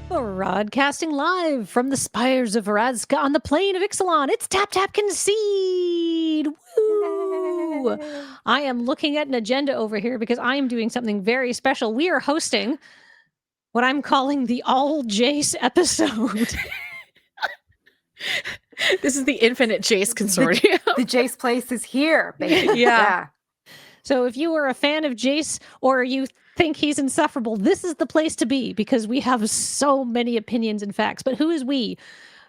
Broadcasting live from the spires of Harassed on the plain of Ixalan, it's Tap Tap Concede! Woo! Yay. I am looking at an agenda over here because I am doing something very special. We are hosting what I'm calling the All Jace episode. This is the infinite Jace consortium. The Jace place is here, baby. Yeah. So if you are a fan of Jace or you think he's insufferable, this is the place to be because we have so many opinions and facts. But who is we?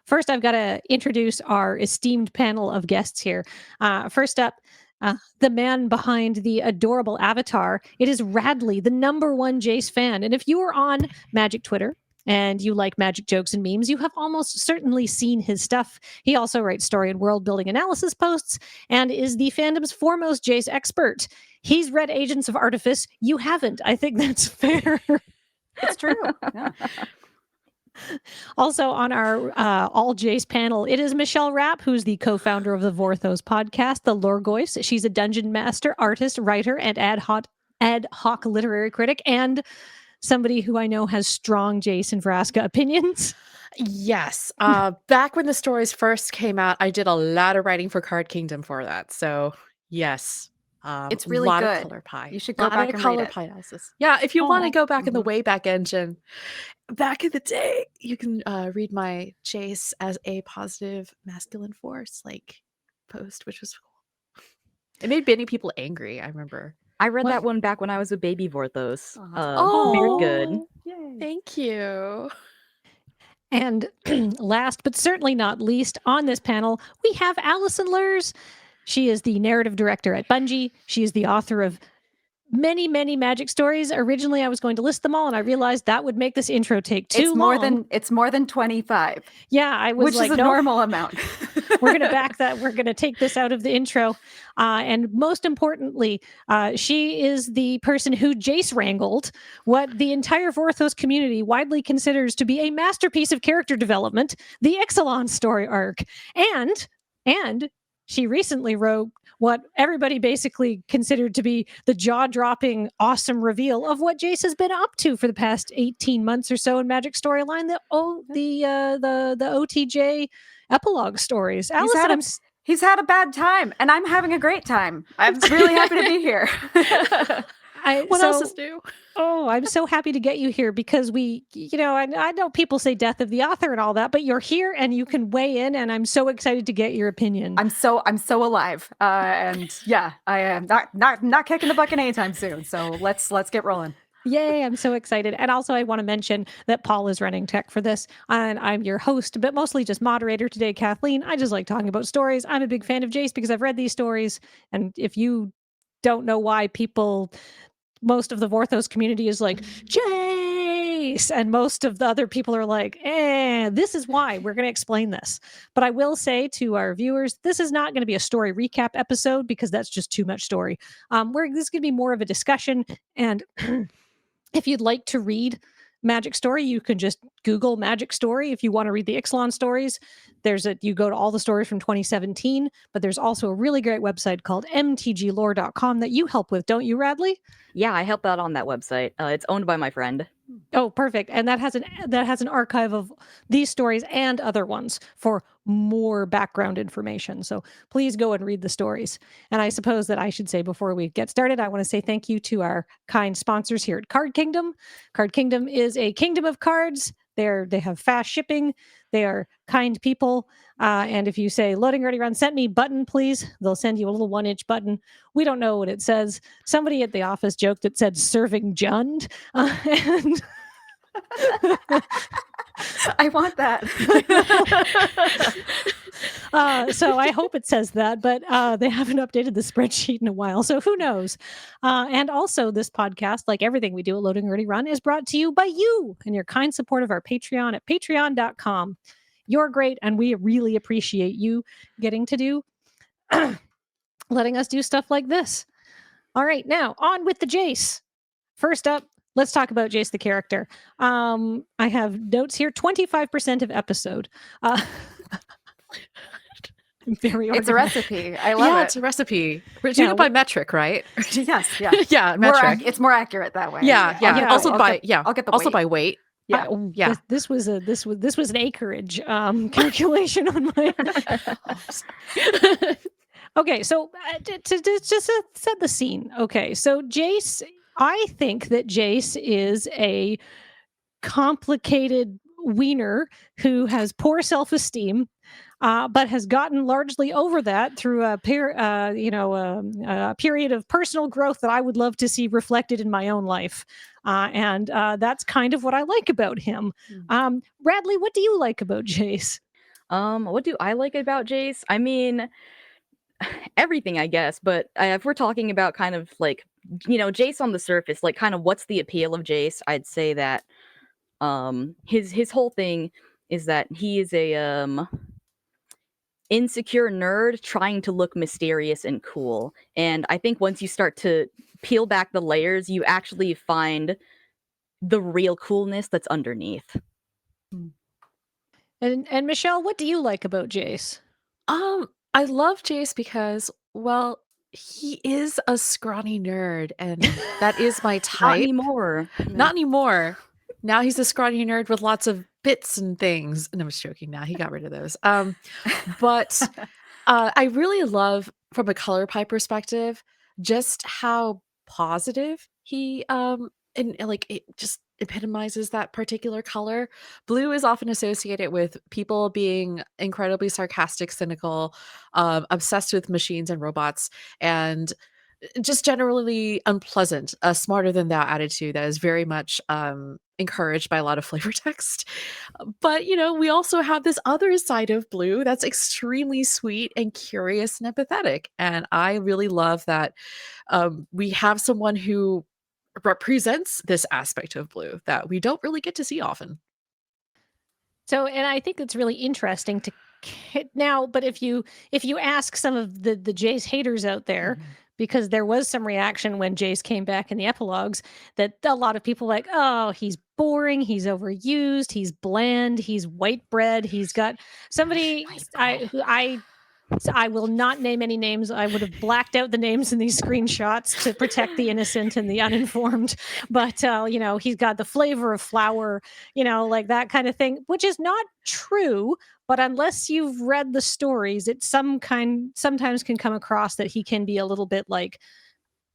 First, I've got to introduce our esteemed panel of guests here. First up, the man behind the adorable avatar. It is Radley, the #1 Jace fan. And if you are on Magic Twitter and you like magic jokes and memes, you have almost certainly seen his stuff. He also writes story and world building analysis posts and is the fandom's foremost Jace expert. He's read Agents of Artifice. You haven't. I think that's fair. It's true. Yeah. Also on our All Jace panel, it is Michelle Rapp, who's the co-founder of the Vorthos podcast, The Lorgoys. She's a dungeon master, artist, writer, and ad hoc literary critic, and somebody who I know has strong Jace and Vraska opinions. Yes. Back when the stories first came out, I did a lot of writing for Card Kingdom for that. So, yes. It's really lot good. Of color pie. You should go back and read it. Pie analysis. Yeah, if you want to go back in the Wayback Engine, back in the day, you can read my Jace as a positive masculine force post, which was cool. It made many people angry, I remember. I read that one back when I was a baby Vorthos. Oh, very good. Yay. Thank you. And last but certainly not least on this panel, we have Alison Lührs. She is the narrative director at Bungie. She is the author of many, many magic stories. Originally, I was going to list them all, and I realized that would make this intro take too long. It's more than 25. Yeah, I was which like, is a normal amount. We're going to back that. We're going to take this out of the intro. And most importantly, she is the person who Jace wrangled what the entire Vorthos community widely considers to be a masterpiece of character development, the Ixalan story arc. And she recently wrote what everybody basically considered to be the jaw-dropping, awesome reveal of what Jace has been up to for the past 18 months or so in Magic Storyline, the OTJ epilogue stories. Alison, he's had a bad time, and I'm having a great time. I'm really happy to be here. What else is new? Oh, I'm so happy to get you here because I know people say death of the author and all that, but you're here and you can weigh in, and I'm so excited to get your opinion. I'm so alive, and yeah, I am not kicking the bucket anytime soon. So let's get rolling. Yay, I'm so excited. And also I want to mention that Paul is running tech for this, and I'm your host, but mostly just moderator today, Kathleen. I just like talking about stories. I'm a big fan of Jace because I've read these stories, and if you don't know why most of the Vorthos community is like, Jace! And most of the other people are like, this is why. We're going to explain this. But I will say to our viewers, this is not going to be a story recap episode because that's just too much story. This is going to be more of a discussion. And if you'd like to read Magic Story, you can just Google Magic Story. If you want to read the Ixalan stories, you go to all the stories from 2017, but there's also a really great website called mtglore.com that you help with, don't you, Radley? Yeah, I help out on that website. It's owned by my friend. Oh, perfect. And that has an archive of these stories and other ones for more background information. So please go and read the stories. And I suppose that I should say before we get started, I want to say thank you to our kind sponsors here at Card Kingdom. Card Kingdom is a kingdom of cards. They have fast shipping. They are kind people. And if you say loading ready run, send me button, please. They'll send you a little 1-inch button. We don't know what it says. Somebody at the office joked that said serving Jund. And I want that. So I hope it says that, but they haven't updated the spreadsheet in a while, so who knows? And also this podcast, like everything we do at Loading Ready Run, is brought to you by you and your kind support of our Patreon at patreon.com. You're great, and we really appreciate you getting to do, letting us do stuff like this. All right, now on with the Jace. First up, let's talk about Jace the character. I have notes here, 25% of episode. Very It's a recipe. I love it. It's a recipe. We're doing it by metric, right? Yes, yeah. Yeah, metric. It's more accurate that way. Yeah. I'll get Also the by weight. by weight. Yeah. Yeah. This was an acreage calculation on my. Okay, so to just set the scene. Okay, so Jace, I think that Jace is a complicated wiener who has poor self-esteem, but has gotten largely over that through a period of personal growth that I would love to see reflected in my own life. And that's kind of what I like about him. Radley, what do you like about Jace? What do I like about Jace? I mean, everything, I guess. But if we're talking about kind of like, Jace on the surface, like kind of what's the appeal of Jace? I'd say that his whole thing is that he is a insecure nerd trying to look mysterious and cool. And I think once you start to peel back the layers, you actually find the real coolness that's underneath. And Michelle, what do you like about Jace? I love Jace because, well, he is a scrawny nerd, and that is my Not type. anymore. Not anymore. Now he's a scrawny nerd with lots of bits and things. And I was joking now. He got rid of those. But I really love, from a color pie perspective, just how positive he and like it just epitomizes that particular color. Blue is often associated with people being incredibly sarcastic, cynical, obsessed with machines and robots, and just generally unpleasant, a smarter than thou attitude that is very much encouraged by a lot of flavor text. But, we also have this other side of Blue that's extremely sweet and curious and empathetic. And I really love that we have someone who represents this aspect of Blue that we don't really get to see often. So, and I think it's really interesting to now, but if you ask some of the Jace haters out there, because there was some reaction when Jace came back in the epilogues, that a lot of people like, oh, he's boring, he's overused, he's bland, he's white bread, he's got somebody. I will not name any names. I would have blacked out the names in these screenshots to protect the innocent and the uninformed. But, he's got the flavor of flour, like that kind of thing, which is not true. But unless you've read the stories, it sometimes can come across that he can be a little bit like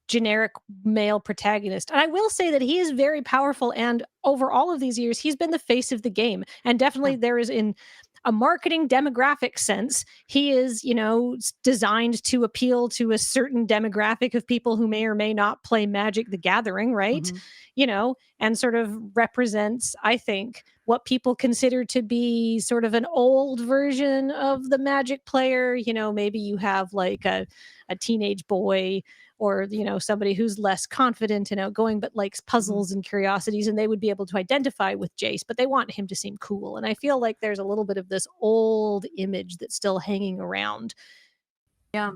generic male protagonist. And I will say that he is very powerful. And over all of these years, he's been the face of the game. And definitely there is in a marketing demographic sense, he is, designed to appeal to a certain demographic of people who may or may not play Magic the Gathering, right? And sort of represents, I think, what people consider to be sort of an old version of the Magic player. Maybe you have like a teenage boy or, somebody who's less confident and outgoing, but likes puzzles and curiosities, and they would be able to identify with Jace, but they want him to seem cool. And I feel like there's a little bit of this old image that's still hanging around. Yeah.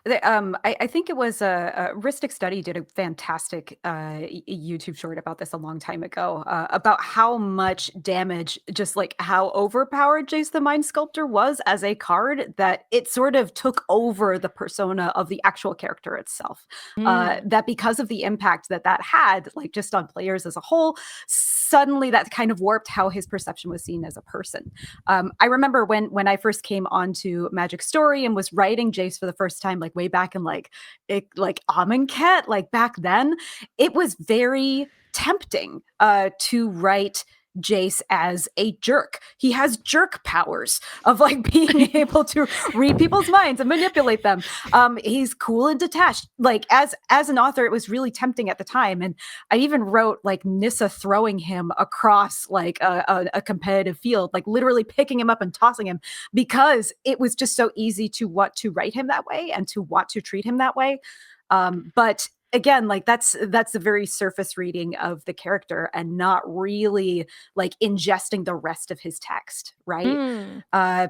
I think it was a Ristic Study did a fantastic YouTube short about this a long time ago, about how much damage, just like how overpowered Jace the Mind Sculptor was as a card, that it sort of took over the persona of the actual character itself. That because of the impact that had, like just on players as a whole, suddenly that kind of warped how his perception was seen as a person. I remember when I first came onto Magic Story and was writing Jace for the first time, like way back in like Amonkhet, like back then, it was very tempting to write Jace as a jerk. He has jerk powers of like being able to read people's minds and manipulate them. He's cool and detached. Like as an author, it was really tempting at the time. And I even wrote like Nissa throwing him across like a competitive field, like literally picking him up and tossing him, because it was just so easy to want to write him that way and to want to treat him that way. But again, like that's a very surface reading of the character and not really like ingesting the rest of his text, right?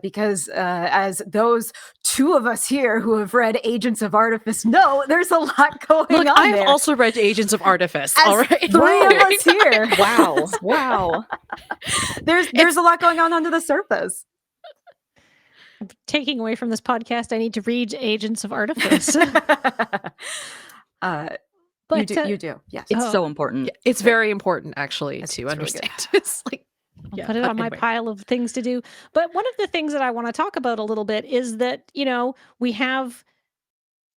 Because as those two of us here who have read Agents of Artifice know, there's a lot going on I've there. also read Agents of Artifice. As all right, three of us here. Wow. There's a lot going on under the surface. Taking away from this podcast, I need to read Agents of Artifice. But You do. Yes. It's Oh. so important. Yeah, it's very important actually It's to really good. understand. It's like I'll yeah, put it on my anyway. pile of things to do. But one of the things that I want to talk about a little bit is that, we have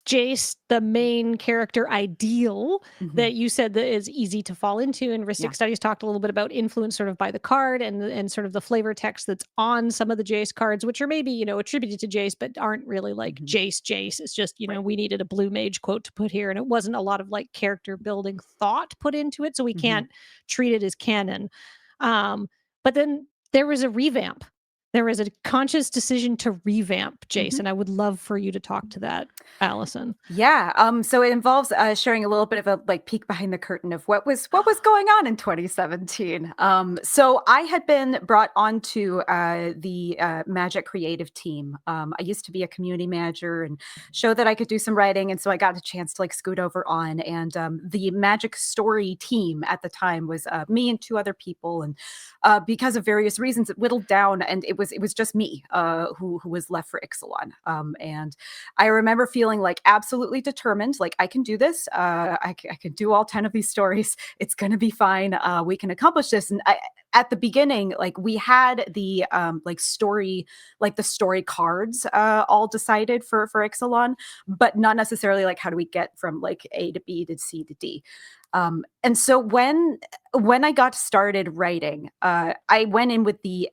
Jace, the main character ideal Mhm. that you said that is easy to fall into. And Ristic Yeah. Studies talked a little bit about influence sort of by the card and sort of the flavor text that's on some of the Jace cards, which are maybe, attributed to Jace, but aren't really like Mhm. Jace. It's just, Right. we needed a blue mage quote to put here. And it wasn't a lot of like character building thought put into it. So we Mhm. can't treat it as canon. But then there was a revamp. There was a conscious decision to revamp Jace. Mhm. And I would love for you to talk to that, Alison. Yeah. So it involves sharing a little bit of a like peek behind the curtain of what was going on in 2017. So I had been brought onto the Magic creative team. I used to be a community manager and show that I could do some writing, and so I got a chance to like scoot over on. And the Magic story team at the time was me and 2 other people, and because of various reasons, it whittled down, and it was just me who was left for Ixalan. And I remember feeling like absolutely determined, like I can do this. I can do all 10 of these stories. It's going to be fine. We can accomplish this. And at the beginning, like we had the story cards all decided for Ixalan, but not necessarily like how do we get from like A to B to C to D. And so when I got started writing, I went in with the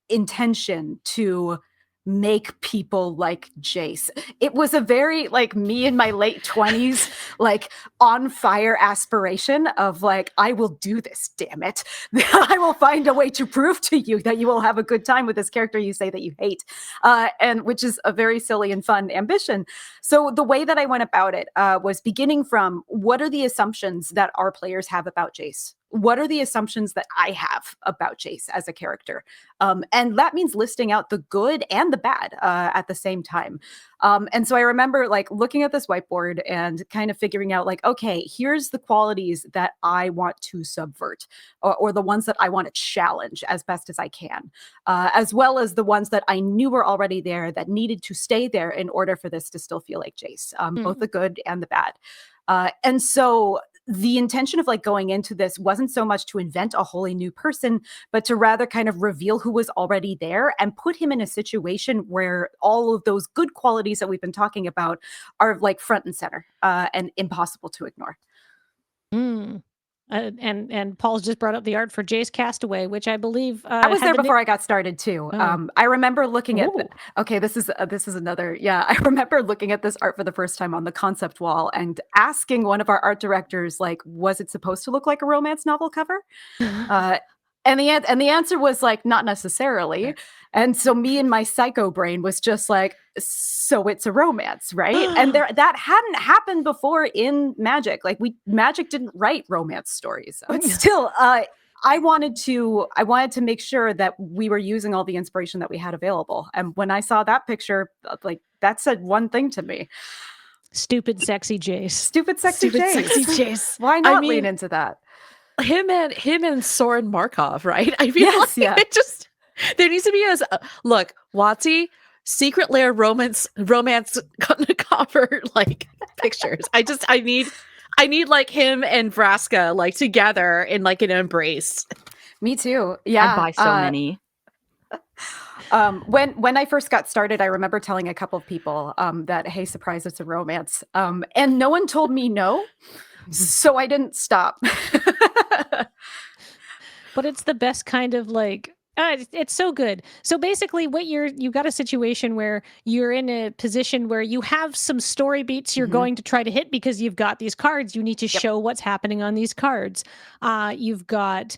intention to make people like Jace. It was a very like me in my late 20s, like on fire aspiration of like, I will do this, damn it. I will find a way to prove to you that you will have a good time with this character you say that you hate. And which is a very silly and fun ambition. So the way that I went about it was beginning from what are the assumptions that our players have about Jace? What are the assumptions that I have about Jace as a character? And that means listing out the good and the bad at the same time. And so I remember like looking at this whiteboard and kind of figuring out like, okay, here's the qualities that I want to subvert or the ones that I want to challenge as best as I can, as well as the ones that I knew were already there that needed to stay there in order for this to still feel like Jace, both the good and the bad. And so the intention of like going into this wasn't so much to invent a wholly new person, but to rather kind of reveal who was already there and put him in a situation where all of those good qualities that we've been talking about are like front and center and impossible to ignore. And Paul's just brought up the art for Jace Castaway, which I believe I was there before I got started too. Oh. I remember looking at. Ooh. Okay, this is another. Yeah, I remember looking at this art for the first time on the concept wall and asking one of our art directors, like, was it supposed to look like a romance novel cover? And the answer was like, not necessarily. And so me and my psycho brain was just like, so it's a romance, right? And that hadn't happened before in Magic. Like Magic didn't write romance stories, but still, I wanted to make sure that we were using all the inspiration that we had available. And when I saw that picture, like that said one thing to me. Stupid, sexy Jace. Stupid, sexy Jace. Why not lean into that? Him and Soren Markov, right? I mean, yes, like, yeah. it just there needs to be look, WotC, Secret Lair romance cover like pictures. I need like him and Vraska like together in like an embrace. Me too. Yeah. I'd buy so many. When I first got started, I remember telling a couple of people that, hey, surprise, it's a romance. And no one told me no. So I didn't stop. But it's the best kind of like, it's so good. So basically what you've got a situation where you're in a position where you have some story beats you're going to try to hit because you've got these cards. You need to show what's happening on these cards. You've got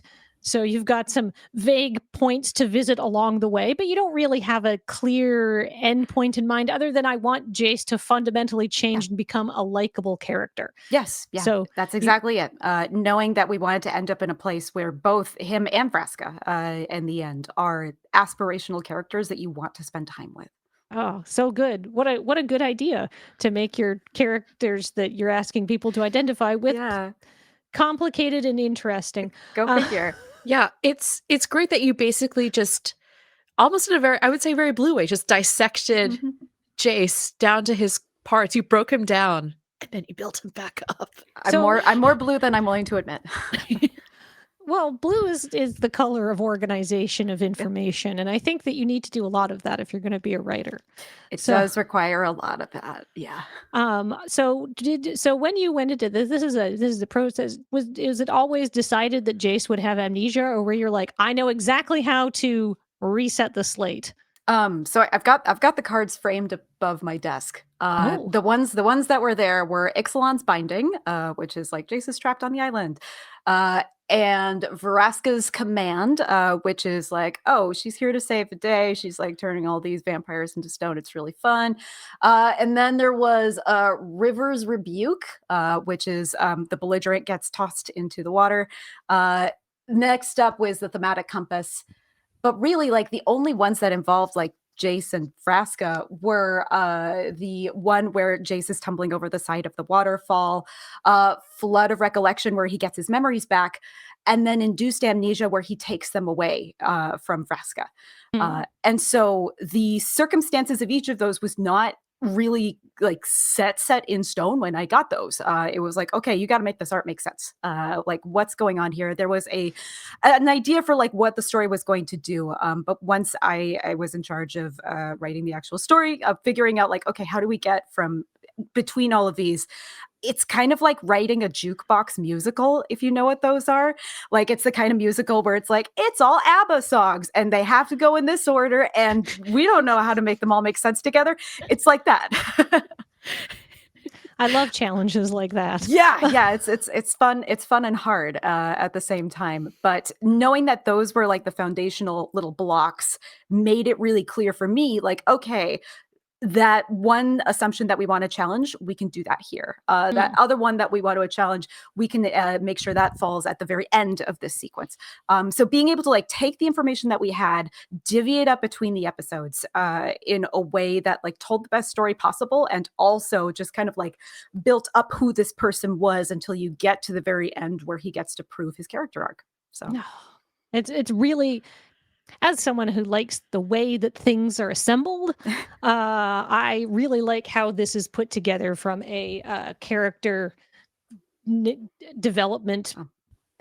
some vague points to visit along the way, but you don't really have a clear end point in mind other than I want Jace to fundamentally change and become a likable character. Yes. Yeah. So that's exactly it. Knowing that we wanted to end up in a place where both him and Vraska in the end are aspirational characters that you want to spend time with. Oh, so good. What a good idea to make your characters that you're asking people to identify with complicated and interesting. Go figure. Yeah, it's great that you basically just almost in a very blue way, just dissected Jace down to his parts. You broke him down and then you built him back up. I'm more blue than I'm willing to admit. Well, blue is the color of organization of information, and I think that you need to do a lot of that if you're going to be a writer. It does require a lot of that. Yeah. So when you went into this is the process. Is it always decided that Jace would have amnesia, or where you're like, I know exactly how to reset the slate? So I've got the cards framed above my desk. The ones that were there were Ixalan's binding, which is like Jace is trapped on the island. And Vraska's command, which is like, oh, she's here to save the day. She's like turning all these vampires into stone. It's really fun. And then there was River's rebuke, which is the belligerent gets tossed into the water. Next up was the thematic compass. But really, like the only ones that involved like Jace and Vraska were the one where Jace is tumbling over the side of the waterfall, Flood of Recollection where he gets his memories back, and then Induced Amnesia where he takes them away from Vraska. And so the circumstances of each of those was not really like set in stone when I got those. It was like, okay, you got to make this art make sense. Like what's going on here? There was an idea for like what the story was going to do. But once I was in charge of writing the actual story, of figuring out like, okay, how do we get from between all of these? It's kind of like writing a jukebox musical, if you know what those are. Like it's the kind of musical where it's like, it's all ABBA songs and they have to go in this order and we don't know how to make them all make sense together. It's like that. I love challenges like that. Yeah, it's fun. It's fun and hard at the same time. But knowing that those were like the foundational little blocks made it really clear for me, like, okay, that one assumption that we want to challenge, we can do that here. That other one that we want to challenge, we can make sure that falls at the very end of this sequence. So being able to like take the information that we had, divvy it up between the episodes in a way that like told the best story possible, and also just kind of like built up who this person was until you get to the very end where he gets to prove his character arc. So it's really, as someone who likes the way that things are assembled, I really like how this is put together from a character development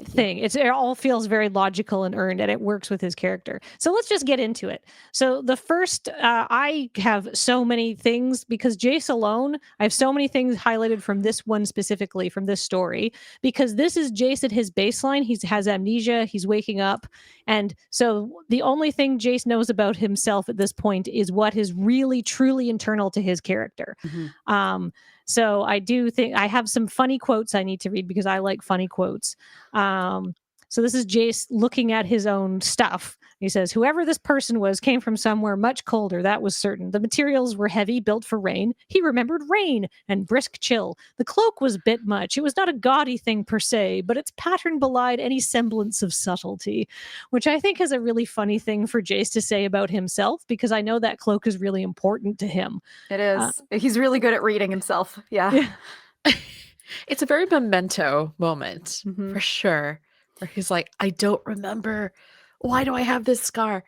thing. It all feels very logical and earned, and it works with his character. So let's just get into it. So the first, I have so many things because Jace alone, I have so many things highlighted from this one specifically, from this story, because this is Jace at his baseline. He has amnesia. He's waking up. And so the only thing Jace knows about himself at this point is what is really, truly internal to his character. So I do think I have some funny quotes I need to read because I like funny quotes. So this is Jace looking at his own stuff. He says, whoever this person was came from somewhere much colder, that was certain. The materials were heavy, built for rain. He remembered rain and brisk chill. The cloak was a bit much. It was not a gaudy thing per se, but its pattern belied any semblance of subtlety, which I think is a really funny thing for Jace to say about himself, because I know that cloak is really important to him. It is. He's really good at reading himself. Yeah. It's a very Memento moment, for sure, where he's like, I don't remember. Why do I have this scar?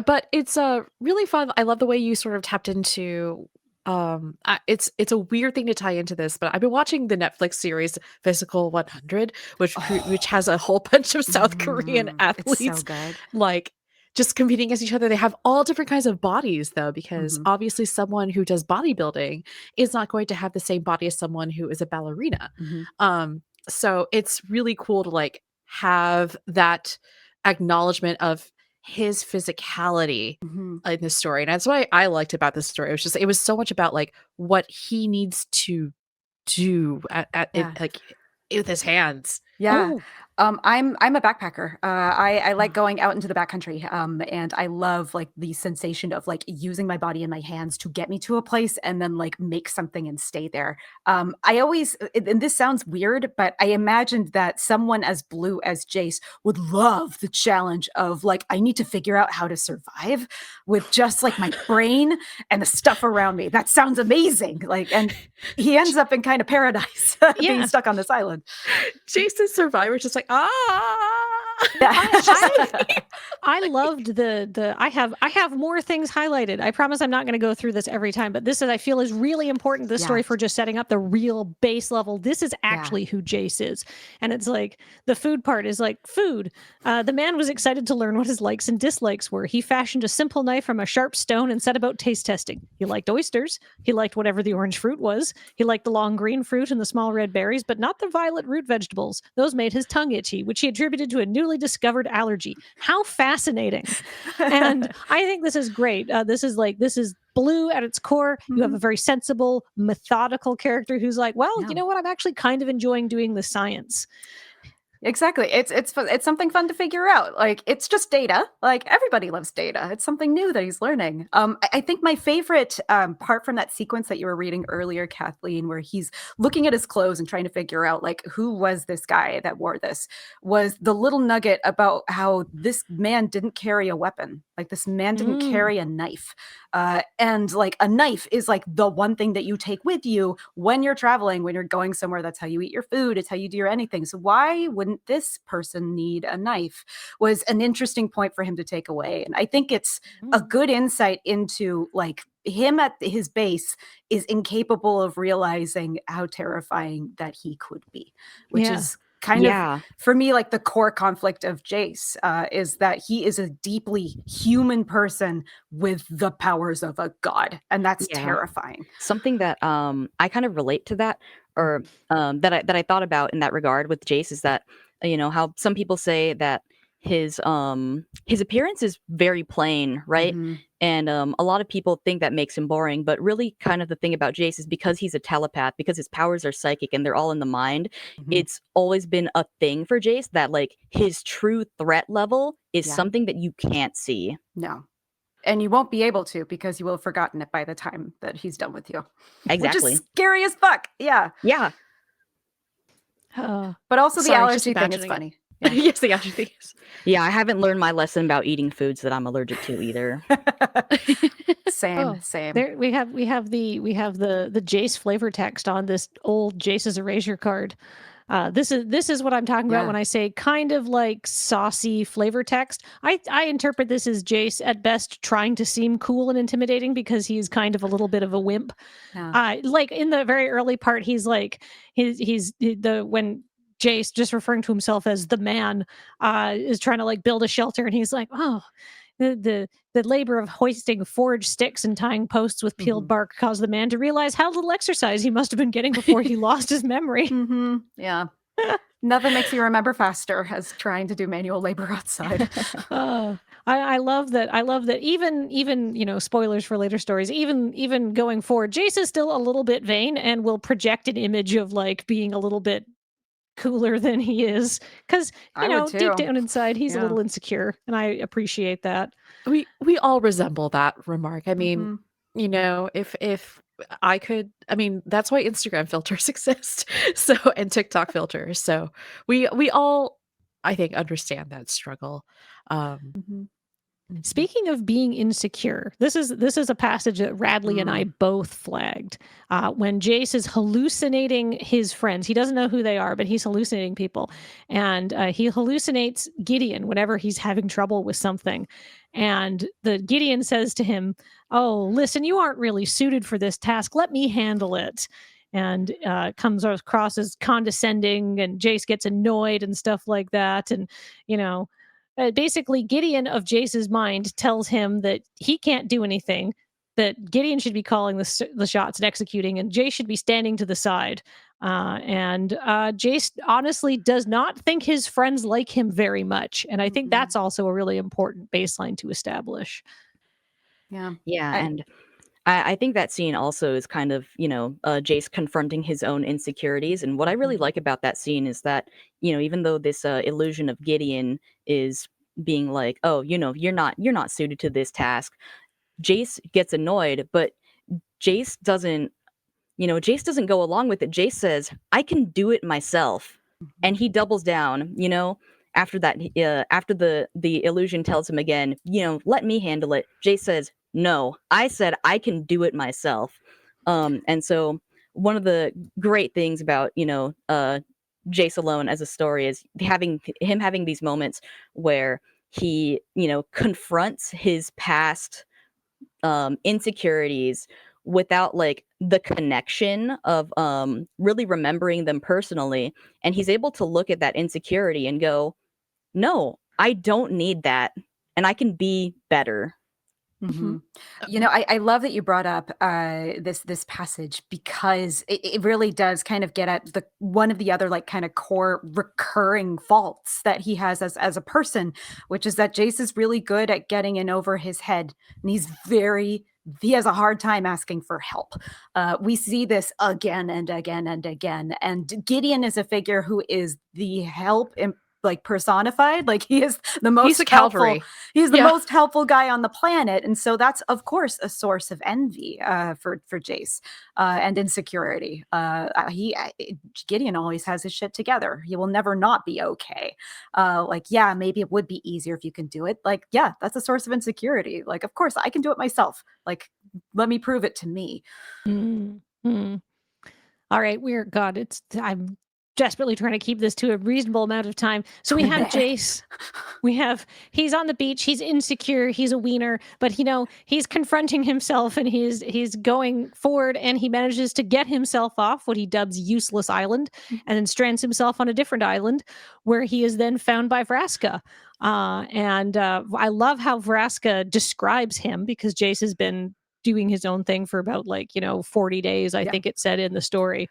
But it's really fun. I love the way you sort of tapped into. It's a weird thing to tie into this, but I've been watching the Netflix series Physical 100, which has a whole bunch of South Korean athletes, it's so good. Like just competing against each other. They have all different kinds of bodies, though, because obviously someone who does bodybuilding is not going to have the same body as someone who is a ballerina. So it's really cool to like have that acknowledgement of his physicality in this story. And that's what I liked about this story. It was so much about like what he needs to do like with his hands. I'm a backpacker. I like going out into the backcountry. And I love like the sensation of like using my body and my hands to get me to a place and then like make something and stay there. I always, and this sounds weird, but I imagined that someone as blue as Jace would love the challenge of like, I need to figure out how to survive with just like my brain and the stuff around me. That sounds amazing. Like, and he ends up in kind of paradise being stuck on this island. Jason's survivor is just like, I loved I have more things highlighted. I promise I'm not going to go through this every time, but this I feel is really important, this story, for just setting up the real base level. This is actually who Jace is. And it's like the food part is like food. The man was excited to learn what his likes and dislikes were. He fashioned a simple knife from a sharp stone and set about taste testing. He liked oysters. He liked whatever the orange fruit was. He liked the long green fruit and the small red berries, but not the violet root vegetables. Those made his tongue itchy, which he attributed to a newly discovered allergy. How fascinating. And I think this is great. This is Blue at its core. You have a very sensible, methodical character who's like, well, you know what? I'm actually kind of enjoying doing the science. Exactly. It's something fun to figure out. Like, it's just data. Like, everybody loves data. It's something new that he's learning. I think my favorite part from that sequence that you were reading earlier, Kathleen, where he's looking at his clothes and trying to figure out, like, who was this guy that wore this, was the little nugget about how this man didn't carry a weapon. Like, this man didn't carry a knife. And like, a knife is like the one thing that you take with you when you're traveling, when you're going somewhere. That's how you eat your food. It's how you do your anything. So why wouldn't this person need a knife? Was an interesting point for him to take away. And I think it's a good insight into, like, him at his base is incapable of realizing how terrifying that he could be, which is kind of, for me, like the core conflict of Jace, is that he is a deeply human person with the powers of a god, and that's terrifying. Something that I kind of relate to that, or that I thought about in that regard with Jace, is that, you know, how some people say that his appearance is very plain, right? And a lot of people think that makes him boring, but really kind of the thing about Jace is because he's a telepath, because his powers are psychic and they're all in the mind, it's always been a thing for Jace that, like, his true threat level is something that you can't see. No. And you won't be able to, because you will have forgotten it by the time that he's done with you. Exactly. Which is scary as fuck. Yeah. Yeah. But also the allergy thing is funny. Yeah. Yes, the allergy thing is. Yeah, I haven't learned my lesson about eating foods that I'm allergic to either. Same. There we have the Jace flavor text on this old Jace's erasure card. This is what I'm talking about when I say kind of like saucy flavor text. I interpret this as Jace at best trying to seem cool and intimidating because he's kind of a little bit of a wimp. Like in the very early part, he's like when Jace, just referring to himself as the man, is trying to like build a shelter, and he's like, oh, the labor of hoisting forged sticks and tying posts with peeled bark caused the man to realize how little exercise he must have been getting before he lost his memory. Yeah. Nothing makes you remember faster as trying to do manual labor outside. I love that. I love that even, you know, spoilers for later stories, even going forward, Jace is still a little bit vain and will project an image of like being a little bit cooler than he is, because you know, deep down inside he's a little insecure, and I appreciate that. We all resemble that remark. I mean, you know, if I could, I mean, that's why Instagram filters exist, so, and TikTok filters, so we all, I think, understand that struggle. Speaking of being insecure, this is a passage that Radley and I both flagged. When Jace is hallucinating his friends, he doesn't know who they are, but he's hallucinating people. And he hallucinates Gideon whenever he's having trouble with something. And the Gideon says to him, oh, listen, you aren't really suited for this task. Let me handle it. And comes across as condescending, and Jace gets annoyed and stuff like that. And, you know, basically, Gideon of Jace's mind tells him that he can't do anything, that Gideon should be calling the shots and executing, and Jace should be standing to the side. And Jace honestly does not think his friends like him very much. And I think that's also a really important baseline to establish. Yeah. And I think that scene also is kind of, you know, Jace confronting his own insecurities. And what I really like about that scene is that, you know, even though this illusion of Gideon is being like, oh, you know, you're not suited to this task, Jace gets annoyed, but Jace doesn't go along with it. Jace says, I can do it myself. And he doubles down, you know, after that, after the illusion tells him again, you know, let me handle it. Jace says, no, I said I can do it myself. And so one of the great things about, you know, Jace alone as a story is having these moments where he, confronts his past insecurities without like the connection of really remembering them personally, and he's able to look at that insecurity and go, no, I don't need that, and I can be better. Mm-hmm. I love that you brought up this passage, because it really does kind of get at one of the other like kind of core recurring faults that he has as a person, which is that Jace is really good at getting in over his head, and he has a hard time asking for help. We see this again and again and again, and Gideon is a figure who is the help like personified. Like he is the most He's a cavalry. He's the most helpful guy on the planet, and so that's of course a source of envy for Jace and insecurity. Gideon always has his shit together. He will never not be okay. Maybe it would be easier if you can do it. Like, yeah, that's a source of insecurity. Like, of course I can do it myself. Like, let me prove it to me. Mm-hmm. All right, I'm desperately trying to keep this to a reasonable amount of time. So we have Jace. He's on the beach. He's insecure. He's a wiener, but he's confronting himself, and he's going forward, and he manages to get himself off what he dubs Useless Island, and then strands himself on a different island, where he is then found by Vraska. I love how Vraska describes him, because Jace has been doing his own thing for about 40 days, I think it said in the story.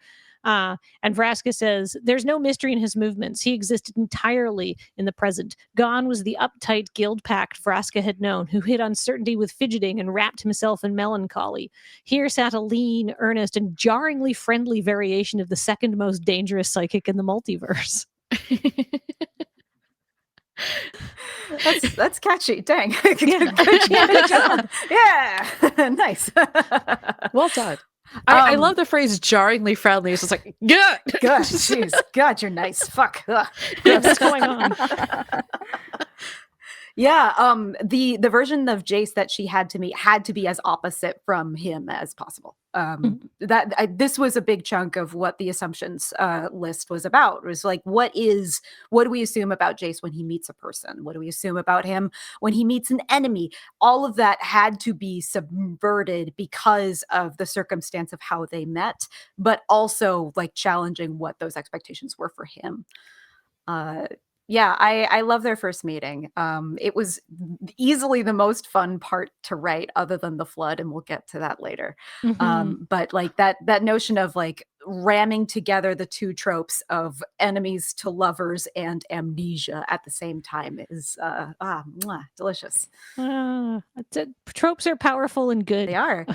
And Vraska says, there's no mystery in his movements. He existed entirely in the present. Gone was the uptight guild pact Vraska had known, who hid uncertainty with fidgeting and wrapped himself in melancholy. Here sat a lean, earnest, and jarringly friendly variation of the second most dangerous psychic in the multiverse. That's catchy. Dang. Good job. Yeah. Nice. Well done. I love the phrase jarringly friendly. It's just like, yeah. God, jeez. God, you're nice. Fuck. What's going on? Yeah, the version of Jace that she had to meet had to be as opposite from him as possible. This was a big chunk of what the assumptions list was about. It was like, what do we assume about Jace when he meets a person? What do we assume about him when he meets an enemy? All of that had to be subverted because of the circumstance of how they met, but also like challenging what those expectations were for him. Yeah, I love their first meeting. It was easily the most fun part to write, other than the flood, and we'll get to that later. But like that notion of like ramming together the two tropes of enemies to lovers and amnesia at the same time is delicious. Tropes are powerful and good. They are.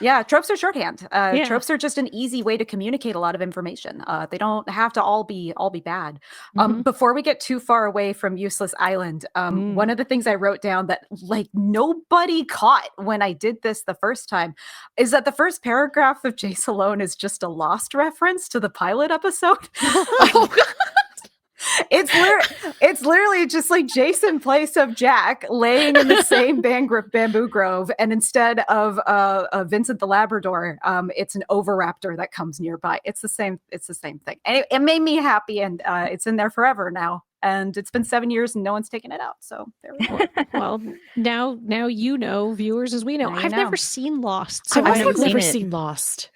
Yeah, tropes are shorthand. Tropes are just an easy way to communicate a lot of information. They don't have to all be bad. Before we get too far away from Useless Island, one of the things I wrote down that like nobody caught when I did this the first time is that the first paragraph of Jace Alone is just a Lost reference to the pilot episode. Oh God. It's literally just like Jace in place of Jack laying in the same bamboo grove, and instead of Vincent the Labrador, it's an oviraptor that comes nearby. It's the same thing. And it made me happy, and it's in there forever now. And it's been 7 years and no one's taken it out. So there we go. Well, now viewers, as we know. I've never seen Lost. So I've never seen Lost.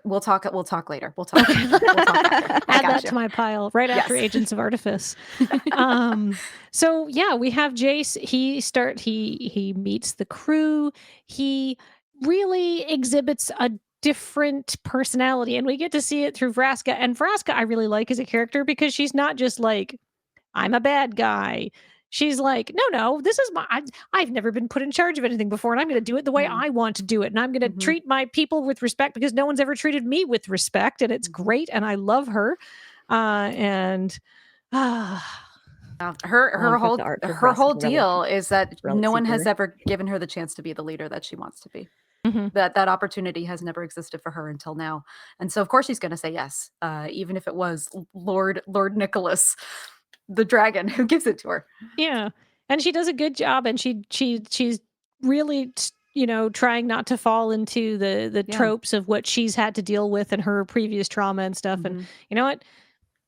We'll talk later. We'll talk after. Add that to my pile right after Agents of Artifice. So yeah, we have Jace. He meets the crew. He really exhibits a different personality, and we get to see it through Vraska. And Vraska I really like as a character, because she's not just like, I'm a bad guy. She's like, no, this is I've never been put in charge of anything before, and I'm going to do it the way I want to do it. And I'm going to treat my people with respect, because no one's ever treated me with respect. And it's great. And I love her. Her whole deal is that no one has ever given her the chance to be the leader that she wants to be. That opportunity has never existed for her until now. And so of course she's going to say yes, even if it was Lord Nicholas, the dragon, who gives it to her. Yeah. And she does a good job, and she's really trying not to fall into the Yeah. tropes of what she's had to deal with in her previous trauma and stuff. And Mhm. you know what?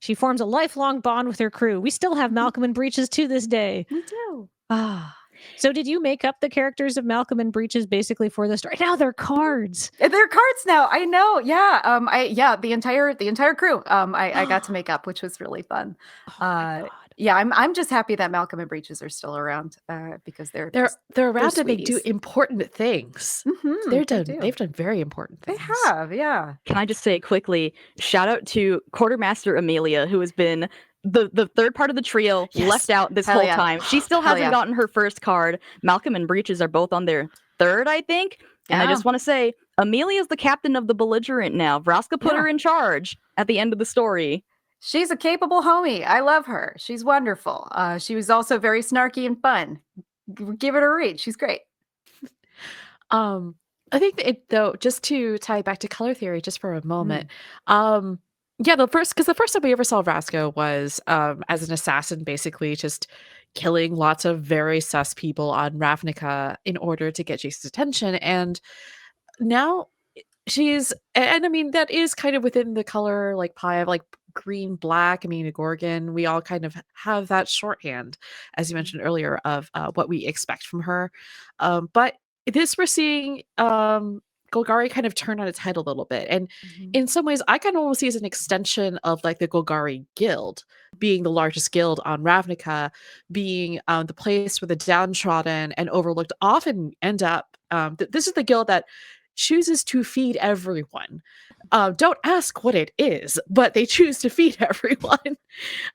She forms a lifelong bond with her crew. We still have Malcolm and Breeches to this day. We do. Ah. So did you make up the characters of Malcolm and Breeches basically for the story? Now they're cards. They're cards now. I know. Yeah. The entire crew. I got to make up, which was really fun. Oh my Uh, God. yeah, I'm just happy that Malcolm and Breeches are still around because they're just, They're around and they do sweeties. important things. Mhm, They've they done very important They things. have, yeah. Can I just say quickly, shout out to Quartermaster Amelia, who has been the third part of the trio, Yes. left out this Hell whole yeah. time. She still Hell hasn't yeah. gotten her first card. Malcolm and Breeches are both on their third, I think. And I Yeah. just want to say, Amelia's the captain of the Belligerent now. Vraska put Yeah. her in charge at the end of the story. She's a capable homie. I love her. She's wonderful. She was also very snarky and fun. Give it a read. She's great. I think though, just to tie it back to color theory just for a moment. Yeah, the first time we ever saw Vraska was as an assassin, basically just killing lots of very sus people on Ravnica in order to get Jace's attention. And now and I mean, that is kind of within the color like pie of like green, black. I mean, a Gorgon, we all kind of have that shorthand, as you mentioned earlier, of what we expect from her. But this we're seeing Golgari kind of turn on its head a little bit. And in some ways, I kind of almost see as an extension of like the Golgari Guild being the largest guild on Ravnica, being the place where the downtrodden and overlooked often end up. This is the guild that chooses to feed everyone. Don't ask what it is, but they choose to feed everyone.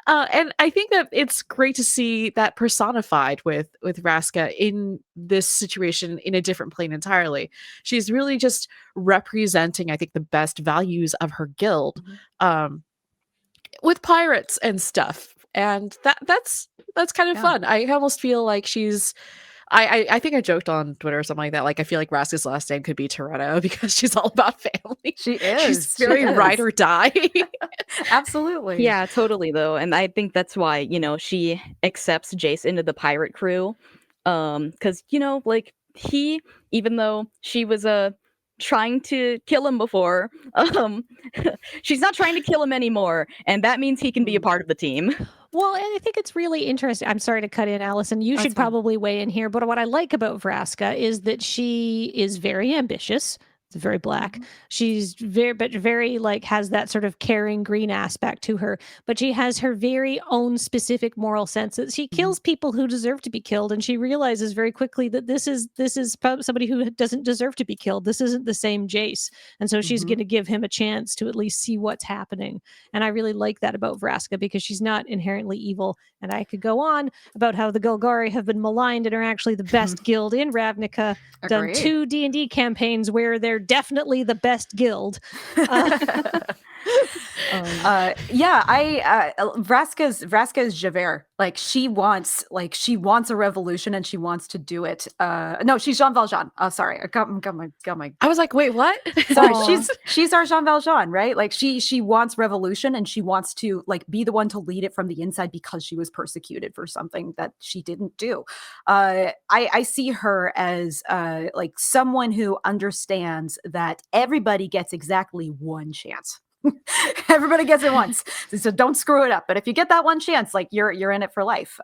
And I think that it's great to see that personified with Vraska in this situation in a different plane entirely. She's really just representing, I think, the best values of her guild with pirates and stuff. And that's kind of Yeah. fun. I almost feel like she's I think I joked on Twitter or something like that. Like, I feel like Vraska's last name could be Toretto because she's all about family. She is. She's She very is. ride or die. Absolutely. Yeah, totally though. And I think that's why, she accepts Jace into the pirate crew. Cause like he, even though she was trying to kill him before, she's not trying to kill him anymore. And that means he can be a part of the team. Well, and I think it's really interesting. I'm sorry to cut in, Alison. You That's should fine. probably weigh in here. But what I like about Vraska is that she is very ambitious. It's very black. She's very like has that sort of caring green aspect to her. But she has her very own specific moral sense that she kills people who deserve to be killed, and she realizes very quickly that this is somebody who doesn't deserve to be killed. This isn't the same Jace, and so she's going to give him a chance to at least see what's happening. And I really like that about Vraska because she's not inherently evil. And I could go on about how the Golgari have been maligned and are actually the best guild in Ravnica. Done Agreed. 2 D&D campaigns where they're definitely the best guild. Vraska's Javert. Like she wants a revolution and she wants to do it. No, she's Jean Valjean. Oh, sorry, I got my. I was like, wait, what? Sorry, Aw. she's our Jean Valjean, right? Like she wants revolution and she wants to like be the one to lead it from the inside because she was persecuted for something that she didn't do. I see her as like someone who understands that everybody gets exactly one chance. Everybody gets it once, so don't screw it up. But if you get that one chance, like you're in it for life.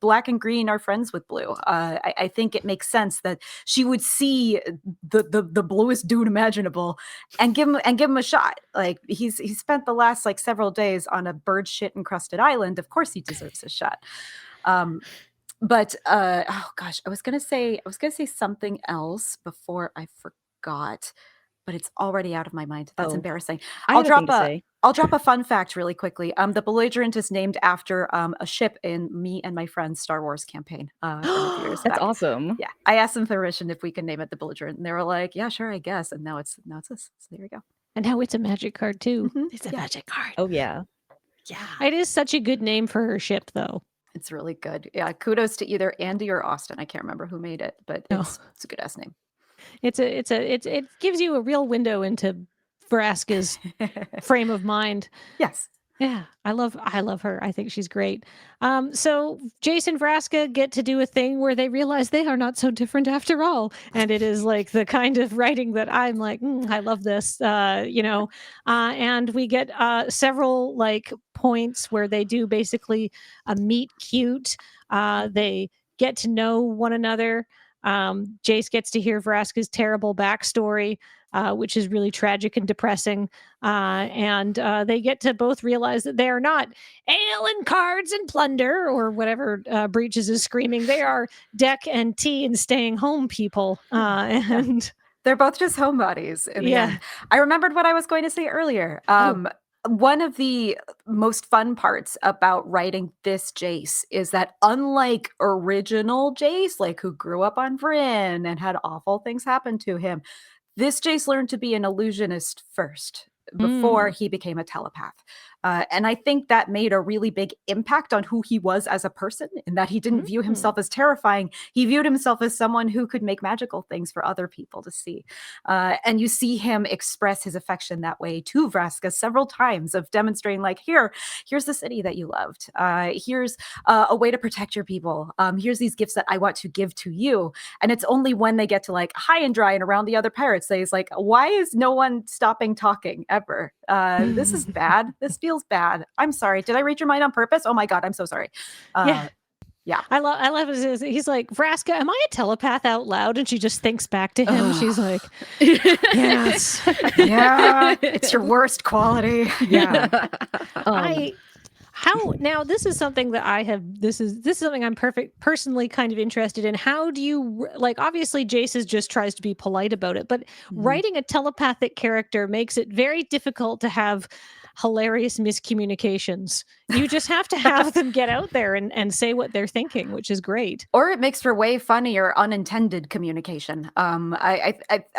Black and green are friends with blue. I think it makes sense that she would see the bluest dude imaginable and give him a shot. Like he's spent the last like several days on a bird shit encrusted island. Of course he deserves a shot. But oh gosh, I was gonna say something else before I forgot, but it's already out of my mind. That's Oh. embarrassing. I I'll had a thing drop to a say. I'll drop a fun fact really quickly. The Belligerent is named after a ship in me and my friend's Star Wars campaign from a few years That's back. awesome. Yeah, I asked them permission if we can name it the Belligerent, and they were like, "Yeah, sure, I guess." And now it's us. So there you go. And now it's a magic card too. It's a Yeah. magic card. Oh yeah. Yeah. It is such a good name for her ship, though. It's really good. Yeah, kudos to either Andy or Austin. I can't remember who made it, but No. it's a good ass name. It gives you a real window into Vraska's frame of mind. Yes. Yeah, I love her. I think she's great. So Jace and Vraska get to do a thing where they realize they are not so different after all, and it is like the kind of writing that I'm like, I love this. And we get several like points where they do basically a meet cute. They get to know one another. Jace gets to hear Vraska's terrible backstory, which is really tragic and depressing. And they get to both realize that they are not ale and cards and plunder or whatever Breaches is screaming. They are deck and tea and staying home people. And they're both just homebodies in the end. I remembered what I was going to say earlier. One of the most fun parts about writing this Jace is that unlike original Jace, like who grew up on Vryn and had awful things happen to him, this Jace learned to be an illusionist first before he became a telepath. And I think that made a really big impact on who he was as a person, in that he didn't view himself as terrifying. He viewed himself as someone who could make magical things for other people to see. And you see him express his affection that way to Vraska several times, of demonstrating like, here's the city that you loved. Here's a way to protect your people. Here's these gifts that I want to give to you. And it's only when they get to like high and dry and around the other pirates that he's like, why is no one stopping talking ever? This is bad. This feels bad. I'm sorry. Did I read your mind on purpose? Oh my God, I'm so sorry. Yeah. I love it. He's like, Vraska, am I a telepath out loud? And she just thinks back to him. She's like, yes. Yeah, it's your worst quality. Yeah. Now this is something that I have, this is something I'm personally kind of interested in. How do you, like, obviously Jace just tries to be polite about it, but writing a telepathic character makes it very difficult to have hilarious miscommunications. You just have to have them get out there and say what they're thinking, which is great. Or it makes for way funnier unintended communication. I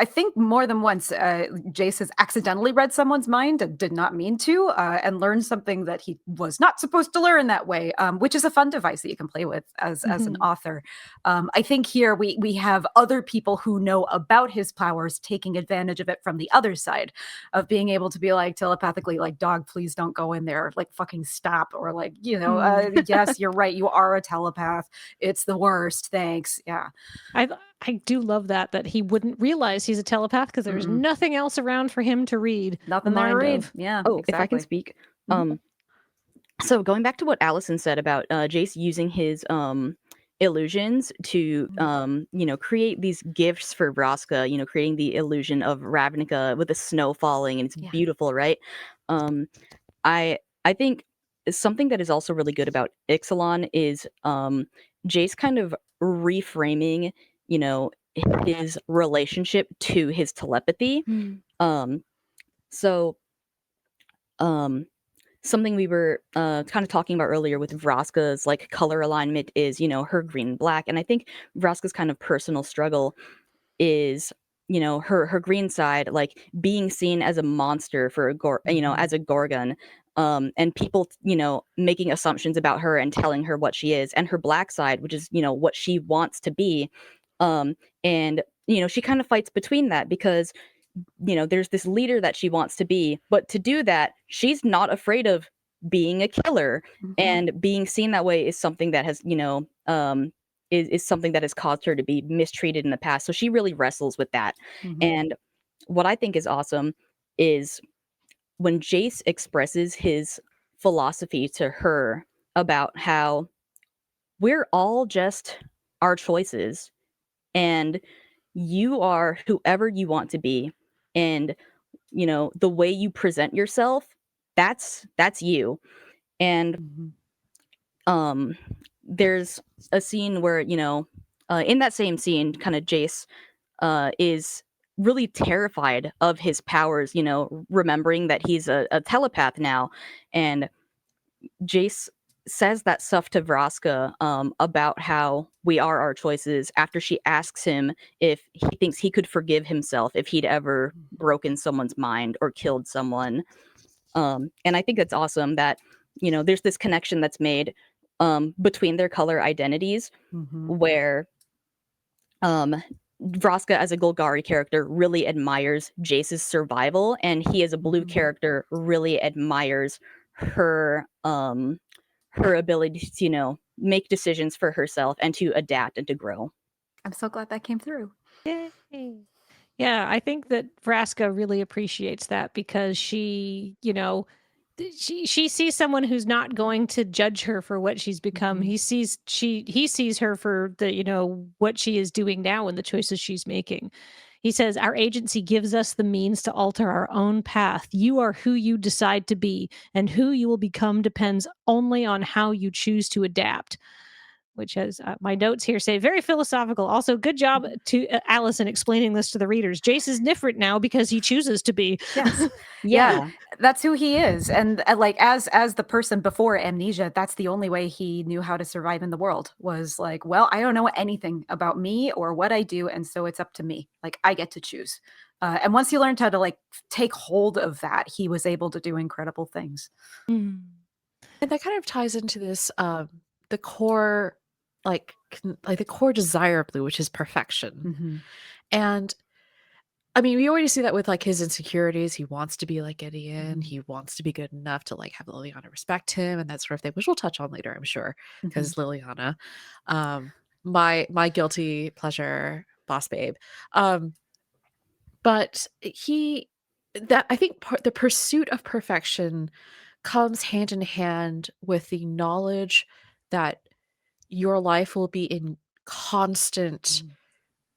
think more than once Jace has accidentally read someone's mind and did not mean to, and learned something that he was not supposed to learn that way, which is a fun device that you can play with as an author. I think here we have other people who know about his powers taking advantage of it from the other side, of being able to be like telepathically like, dog, please don't go in there, like fucking stop, or like, yes, you're right, you are a telepath, it's the worst, thanks. Yeah, I do love that he wouldn't realize he's a telepath because there's nothing else around for him to read. Nothing there to read. Yeah. If I can speak. So going back to what Alison said about Jace using his illusions to create these gifts for Vraska, creating the illusion of Ravnica with the snow falling, and it's beautiful, right? I think something that is also really good about Ixalan is Jace kind of reframing, his relationship to his telepathy. Something we were kind of talking about earlier with Vraska's like color alignment is, her green and black. And I think Vraska's kind of personal struggle is, her green side, like being seen as a monster for as a Gorgon, and people, making assumptions about her and telling her what she is, and her black side, which is, what she wants to be. And, she kind of fights between that because there's this leader that she wants to be, but to do that, she's not afraid of being a killer, and being seen that way is something that has, is something that has caused her to be mistreated in the past. So she really wrestles with that. And what I think is awesome is when Jace expresses his philosophy to her about how we're all just our choices, and you are whoever you want to be. And, the way you present yourself, that's you. And there's a scene where, in that same scene, kind of Jace is really terrified of his powers, remembering that he's a telepath now. And Jace says that stuff to Vraska about how we are our choices, after she asks him if he thinks he could forgive himself if he'd ever broken someone's mind or killed someone. And I think that's awesome that, there's this connection that's made between their color identities, where Vraska as a Golgari character really admires Jace's survival, and he as a blue character really admires her her ability to, make decisions for herself and to adapt and to grow. I'm so glad that came through. Yay. Yeah, I think that Vraska really appreciates that because she, she sees someone who's not going to judge her for what she's become. Mhm. He sees her for the, what she is doing now and the choices she's making. He says, our agency gives us the means to alter our own path. You are who you decide to be, and who you will become depends only on how you choose to adapt. Which has my notes here say very philosophical. Also, good job to Alison explaining this to the readers. Jace is different now because he chooses to be. Yes. Yeah. That's who he is. And like as the person before amnesia, that's the only way he knew how to survive in the world, was like, well, I don't know anything about me or what I do, and so it's up to me. Like, I get to choose. And once he learned how to like take hold of that, he was able to do incredible things. And that kind of ties into this the core like the core desire of Blue, which is perfection. Mhm. And I mean, we already see that with like his insecurities. He wants to be like Gideon. Mhm. He wants to be good enough to like have Liliana respect him and that sort of thing, which we'll touch on later, I'm sure, because Liliana, my guilty pleasure boss babe. But I think the pursuit of perfection comes hand in hand with the knowledge that your life will be in constant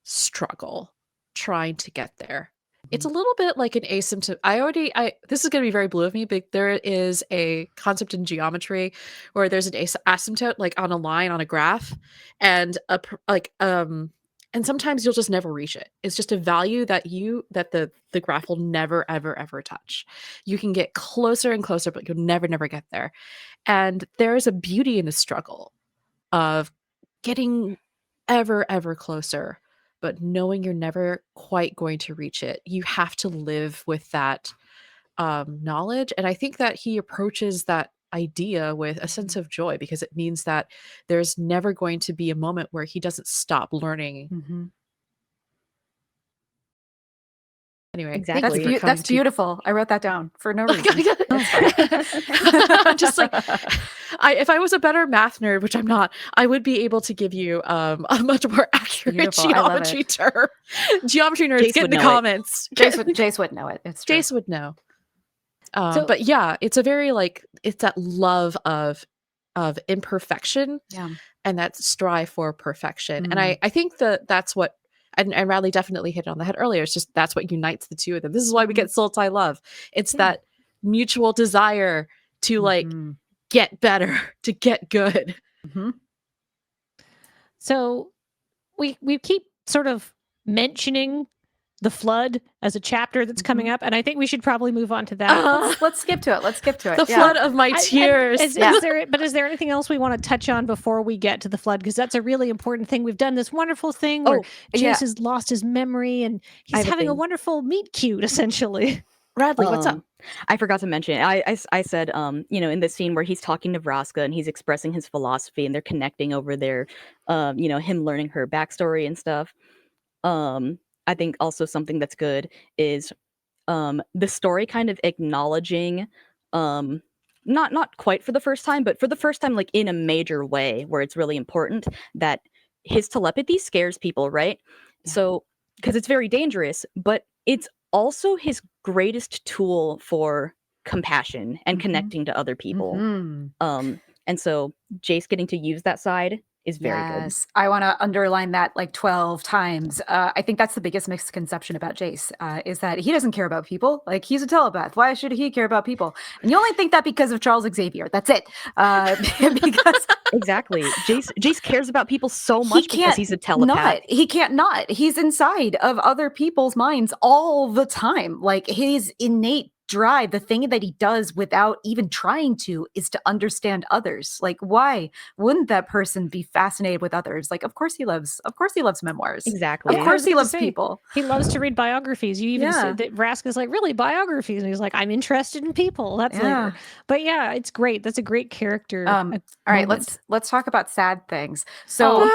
struggle trying to get there. It's a little bit like an asymptote. This is going to be very Blue of me, but there is a concept in geometry where there's an asymptote, like on a line on a graph, and and sometimes you'll just never reach it. It's just a value that the graph will never ever touch. You can get closer and closer, but you'll never get there. And there is a beauty in the struggle of getting ever closer, but knowing you're never quite going to reach it. You have to live with that knowledge. And I think that he approaches that idea with a sense of joy, because it means that there's never going to be a moment where he doesn't stop learning. Mhm. Anyway, Exactly. That's beautiful. I wrote that down for no reason. I'm just like, if I was a better math nerd, which I'm not, I would be able to give you a much more accurate Beautiful. I love geometry it. term. Geometry nerds, Jace get in would the know it. comments. Jace would know it. It's true. Jace would know. So- But yeah, it's a very it's that love of imperfection, and that strive for perfection. And I think that's what, and Radley definitely hit it on the head earlier. It's just that's what unites the two of them. This is why we get Sultai love. It's that mutual desire to get better, to get good. So we keep sort of mentioning the flood as a chapter that's coming up, and I think we should probably move on to that. Let's skip to it. The flood of my tears. Is there anything else we want to touch on before we get to the flood? Because that's a really important thing. We've done this wonderful thing where Jace has lost his memory and he's having a wonderful meet cute, essentially. Radley, what's up? I forgot to mention, I said, in the scene where he's talking to Vraska and he's expressing his philosophy and they're connecting over their, him learning her backstory and stuff. I think also something that's good is the story kind of acknowledging, not quite for the first time, but for the first time, like in a major way where it's really important that his telepathy scares people, right? Yeah. So, because it's very dangerous, but it's also his greatest tool for compassion and connecting to other people. And so Jace getting to use that side is very good. I want to underline that like 12 times. I think that's the biggest misconception about Jace, is that he doesn't care about people. Like, he's a telepath. Why should he care about people? And you only think that because of Charles Xavier. That's it. Because exactly. Jace cares about people so much because he's a telepath. He can't not. He's inside of other people's minds all the time. Like, his innate drive, the thing that he does without even trying to, is to understand others. Like, why wouldn't that person be fascinated with others? Like, of course he loves memoirs. Exactly. Of course he loves people. He loves to read biographies. You even said that Vraska's like, really, biographies? And he's like, I'm interested in people. That's later. But yeah, it's great. That's a great character. All right, let's talk about sad things. So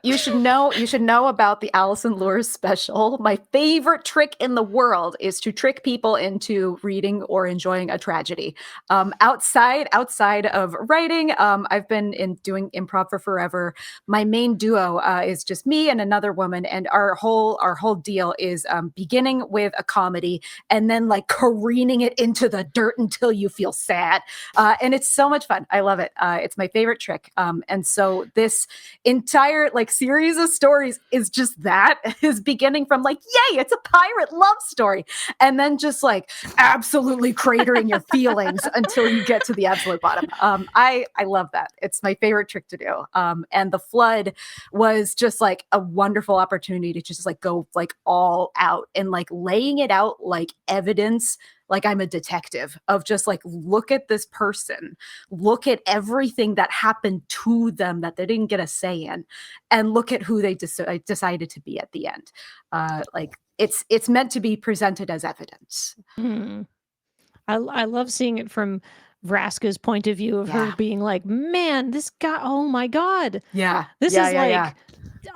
you should know about the Alison Lührs special. My favorite trick in the world is to trick people into reading or enjoying a tragedy. Outside of writing, I've been doing improv for forever. My main duo is just me and another woman, and our whole deal is beginning with a comedy and then like careening it into the dirt until you feel sad. And it's so much fun. I love it. It's my favorite trick. And so this entire like series of stories is just that, is beginning from like, yay, it's a pirate love story. And then just like absolutely cratering your feelings until you get to the absolute bottom. I love that. It's my favorite trick to do. And the flood was just like a wonderful opportunity to just like go like all out and like laying it out like evidence, like I'm a detective, of just like, look at this person, look at everything that happened to them that they didn't get a say in, and look at who they decided to be at the end. Like it's meant to be presented as evidence. I love seeing it from Vraska's point of view of her being like, man, this guy, oh my God. Yeah. This is like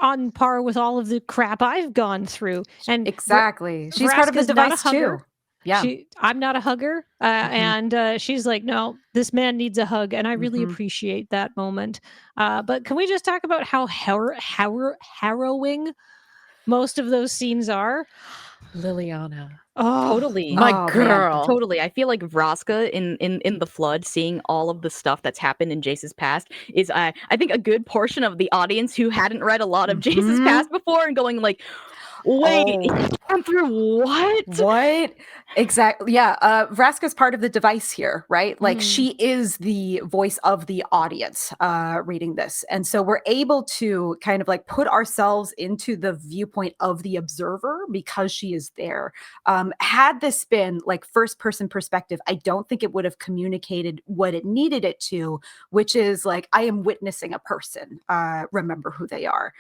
on par with all of the crap I've gone through. And exactly. She's part of the Vraska's not a device hugger. too. Yeah. I'm not a hugger. And she's like, no, this man needs a hug. And I really appreciate that moment. But can we just talk about how harrowing most of those scenes are? Liliana. Oh, Totally. My girl. Man, totally. I feel like Vraska in the flood, seeing all of the stuff that's happened in Jace's past is I think a good portion of the audience who hadn't read a lot of Jace's past before and going like, wait, he's gone through what? Exactly. Yeah. Vraska's part of the device here, right? Like she is the voice of the audience reading this. And so we're able to kind of like put ourselves into the viewpoint of the observer because she is there. Had this been like first person perspective, I don't think it would have communicated what it needed it to, which is like, I am witnessing a person, remember who they are.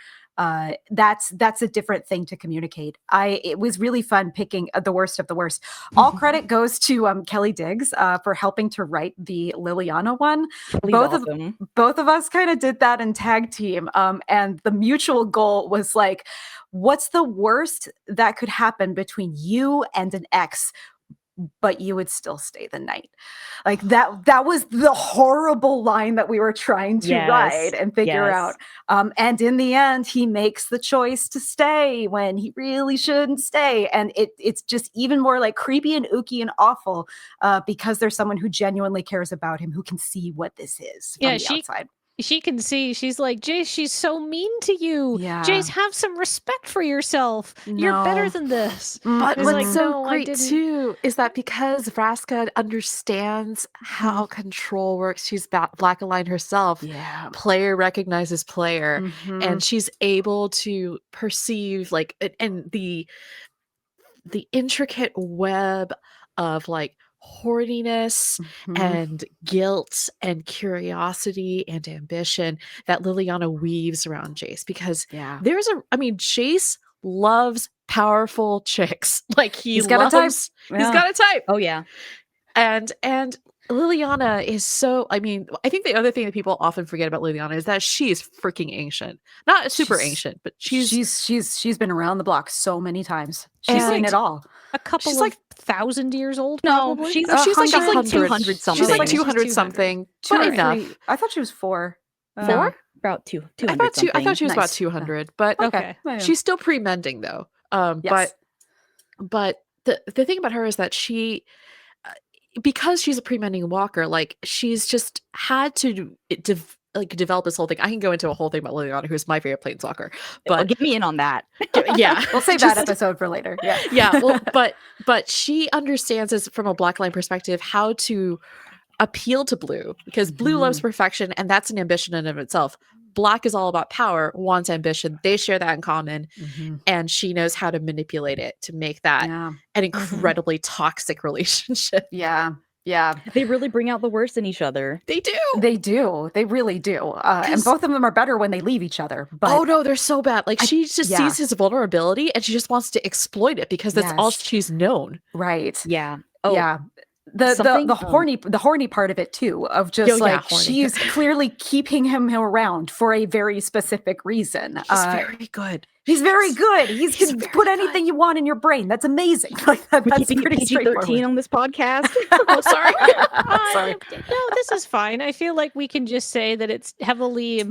That's a different thing to communicate. It was really fun picking the worst of the worst. All credit goes to Kelly Diggs for helping to write the Liliana one. Both of us kind of did that in tag team. And the mutual goal was like, what's the worst that could happen between you and an ex, but you would still stay the night? Like that was the horrible line that we were trying to write and figure out. And in the end, he makes the choice to stay when he really shouldn't stay. And it's just even more like creepy and ooky and awful because there's someone who genuinely cares about him, who can see what this is from the outside. She can see. She's like, Jace, she's so mean to you. Yeah. Jace, have some respect for yourself. You're better than this. But It's what's like, so no, I great didn't. too is that because Vraska understands how control works, she's black aligned herself. Yeah. Player recognizes player, and she's able to perceive like and the intricate web of like horniness and guilt and curiosity and ambition that Liliana weaves around Jace, because Jace loves powerful chicks. Like he's got a type. Oh yeah. And Liliana is so, I think the other thing that people often forget about Liliana is that she is freaking ancient. Not super ancient, but she's been around the block so many times. She's seen it all. A couple she's of like 1,000 years old, No, probably? she's like 200 something. She's like She's 200 something. But enough. I thought she was 4. Four? About 200 I thought she was about Nice. 200, but Okay. she's still pre-mending though. Yes. But the thing about her is that she, because she's a pre-mending walker, like she's just had to develop this whole thing. I can go into a whole thing about Liliana, who's my favorite planeswalker. But get me in on that. Yeah, We'll save that episode for later. Yeah. yeah. Well, but she understands this from a black line perspective how to appeal to blue, because blue loves perfection, and that's an ambition in and of itself. Black is all about power, wants ambition. They share that in common, and she knows how to manipulate it to make that an incredibly toxic relationship. Yeah. Yeah. They really bring out the worst in each other. They do. They do. They really do. And both of them are better when they leave each other. But oh no, they're so bad. Like she just sees his vulnerability and she just wants to exploit it because that's all she's known. Right. Yeah. Oh yeah. The horny part of it too, of just she's clearly keeping him around for a very specific reason. He's very good. He's very good. He's He's can very put good. anything you want in your brain. That's amazing. Like that, We're that's keeping it pretty PG-13 straightforward. on this podcast. Oh, sorry. Sorry. No, this is fine. I feel like we can just say that it's heavily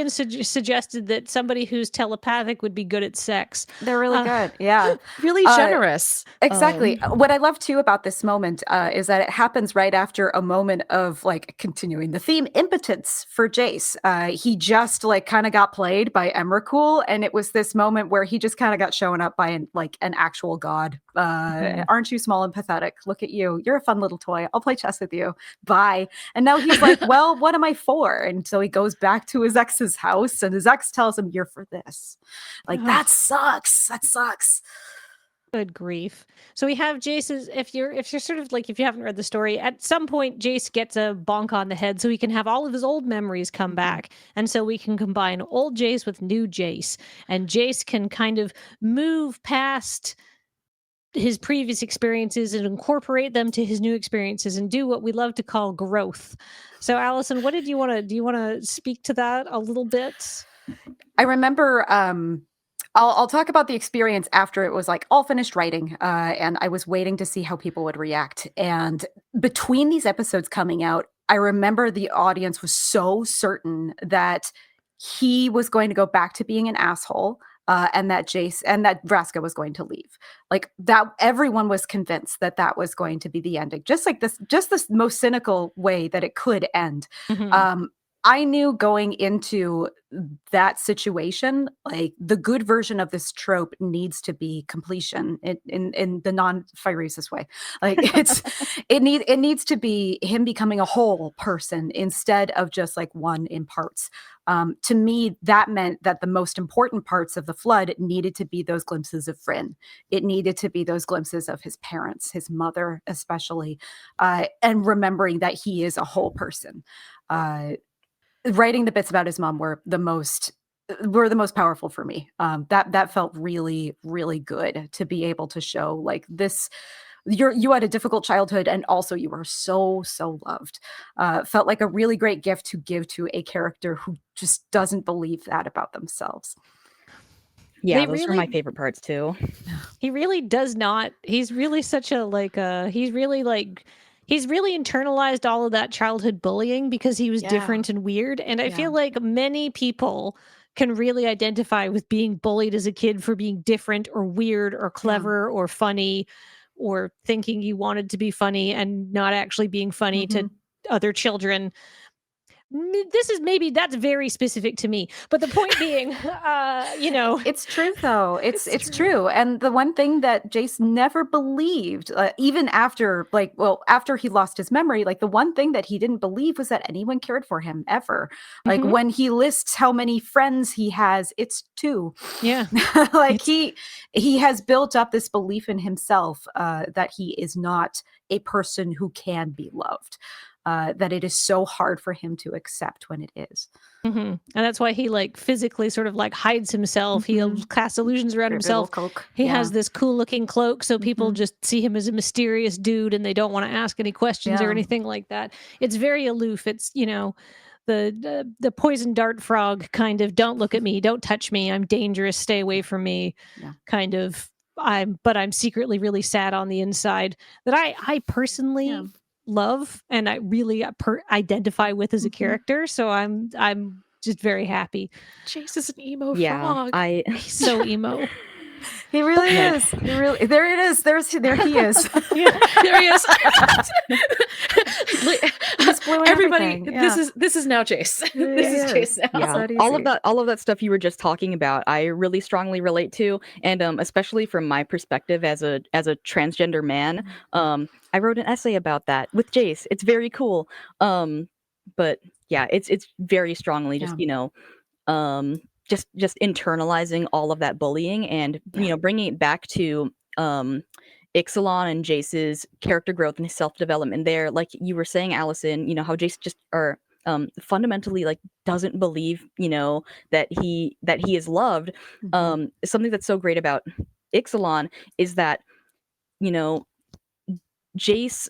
suggested that somebody who's telepathic would be good at sex. They're really good. Yeah. Really generous. Exactly. What I love too about this moment is that it happens right after a moment of like continuing the theme impotence for Jace. He just like kind of got played by Emrakul, and it was this moment where he just kind of got shown up by an actual god. Aren't you small and pathetic? Look at you. You're a fun little toy. I'll play chess with you. Bye. And now he's like, well, what am I for? And so he goes back to his ex's house, and his ex tells him, you're for this. Like, that sucks. That sucks. Good grief. So we have Jace's, if you're sort of like, if you haven't read the story, at some point Jace gets a bonk on the head so he can have all of his old memories come back. And so we can combine old Jace with new Jace. And Jace can kind of move past his previous experiences and incorporate them to his new experiences and do what we love to call growth. So Alison, what do you want to speak to that a little bit? I remember, I'll talk about the experience after it was like all finished writing, and I was waiting to see how people would react. And between these episodes coming out, I remember the audience was so certain that he was going to go back to being an asshole, and that Jace and that Vraska was going to leave. Like that, everyone was convinced that that was going to be the ending. Just this most cynical way that it could end. I knew going into that situation, like the good version of this trope needs to be completion in the non-Phyresis way. Like it needs to be him becoming a whole person instead of just like one in parts. To me, that meant that the most important parts of the flood needed to be those glimpses of Fryn. It needed to be those glimpses of his parents, his mother especially, and remembering that he is a whole person. Writing the bits about his mom were the most powerful for me. That felt really, really good to be able to show like this. You had a difficult childhood, and also you were so loved. Felt like a really great gift to give to a character who just doesn't believe that about themselves. Yeah, those were my favorite parts too. He really does not. He's really such a he's really internalized all of that childhood bullying because he was different and weird. And I feel like many people can really identify with being bullied as a kid for being different or weird or clever or funny or thinking you wanted to be funny and not actually being funny to other children. That's very specific to me, but the point being, it's true though. It's true. And the one thing that Jace never believed, even after after he lost his memory, like the one thing that he didn't believe was that anyone cared for him ever. Like when he lists how many friends he has, it's 2. Yeah. Like he has built up this belief in himself, that he is not a person who can be loved. That it is so hard for him to accept when it is. And that's why he like physically sort of like hides himself. He'll cast illusions around himself. He has this cool looking cloak, so people just see him as a mysterious dude and they don't want to ask any questions or anything like that. It's very aloof. It's, the poison dart frog kind of, don't look at me, don't touch me, I'm dangerous, stay away from me kind of. But I'm secretly really sad on the inside that I personally love and I really identify with as a character, so I'm just very happy. Jace is an emo frog. He's so emo. He really is. He really. There it is. There he is. There he is. Everybody, everything. this is now Jace. This is Jace now. Yeah. All of that stuff you were just talking about, I really strongly relate to, and especially from my perspective as a transgender man, I wrote an essay about that with Jace. It's very cool. But yeah, it's very strongly just just internalizing all of that bullying and bringing it back to Ixalan and Jace's character growth and his self-development there. Like you were saying, Alison, how Jace just fundamentally like doesn't believe that he is loved. Something that's so great about Ixalan is that Jace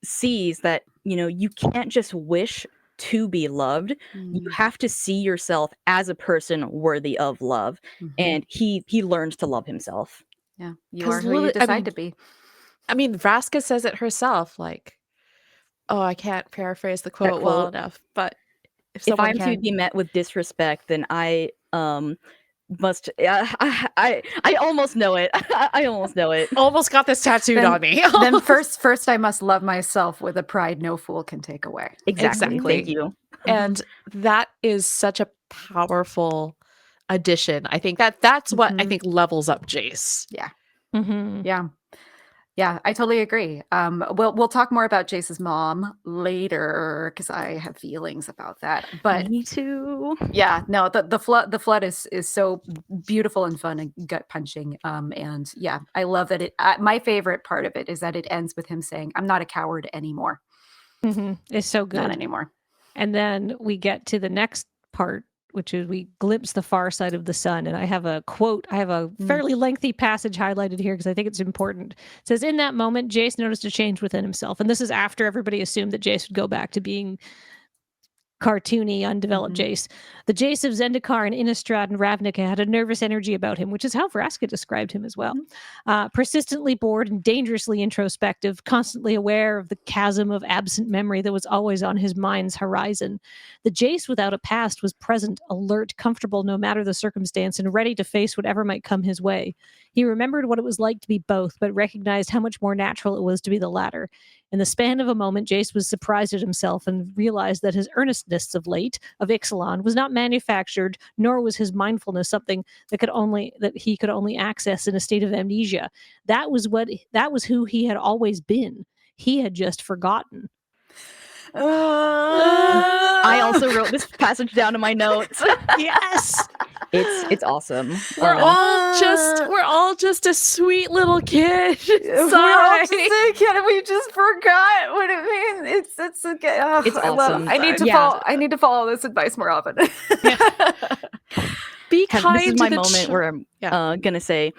sees that you can't just wish to be loved. You Mm. have to see yourself as a person worthy of love. Mhm. And he learns to love himself. Yeah, you 'Cause are who you Lilith- I decide mean- to be. I mean, Vraska says it herself, like, oh, I can't paraphrase the quote well quote. enough, but if If someone I'm can, to be met with disrespect, then I must I almost know it. I almost know it. almost got this tattooed Then- on me. Then first I must love myself with a pride no fool can take away. Exactly. Exactly. Thank you. And that is such a powerful addition. I think that's what I Mhm. think levels up Jace. Mhm. Yeah, I totally agree. We'll talk more about Jace's mom later because I have feelings about that. But Me too. yeah, no, the flood is so beautiful and fun and gut punching. And yeah, I love that it. My favorite part of it is that it ends with him saying, "I'm not a coward anymore. Mhm. It's so Not good. anymore." And then we get to the next part, which is we glimpse the far side of the sun. And I have a quote. I have a fairly lengthy passage highlighted here because I think it's important. It says, in that moment, Jace noticed a change within himself. And this is after everybody assumed that Jace would go back to being cartoony, undeveloped Mhm. Jace. The Jace of Zendikar and Innistrad and Ravnica had a nervous energy about him, which is how Vraska described him as well. Persistently bored and dangerously introspective, constantly aware of the chasm of absent memory that was always on his mind's horizon. The Jace without a past was present, alert, comfortable no matter the circumstance, and ready to face whatever might come his way. He remembered what it was like to be both, but recognized how much more natural it was to be the latter. In the span of a moment, Jace was surprised at himself and realized that his earnestness of late, of Ixalan, was not manufactured, nor was his mindfulness something that he could only access in a state of amnesia. That was who he had always been. He had just forgotten. I also wrote this passage down in my notes. Yes. It's awesome. We're all just a sweet little kid. We're all Sorry. just a kid and we just forgot what it means. It's okay. Oh, It's I awesome. I need to Yeah. I need to follow this advice more often. Be This kind is to my the moment where I'm Yeah. gonna say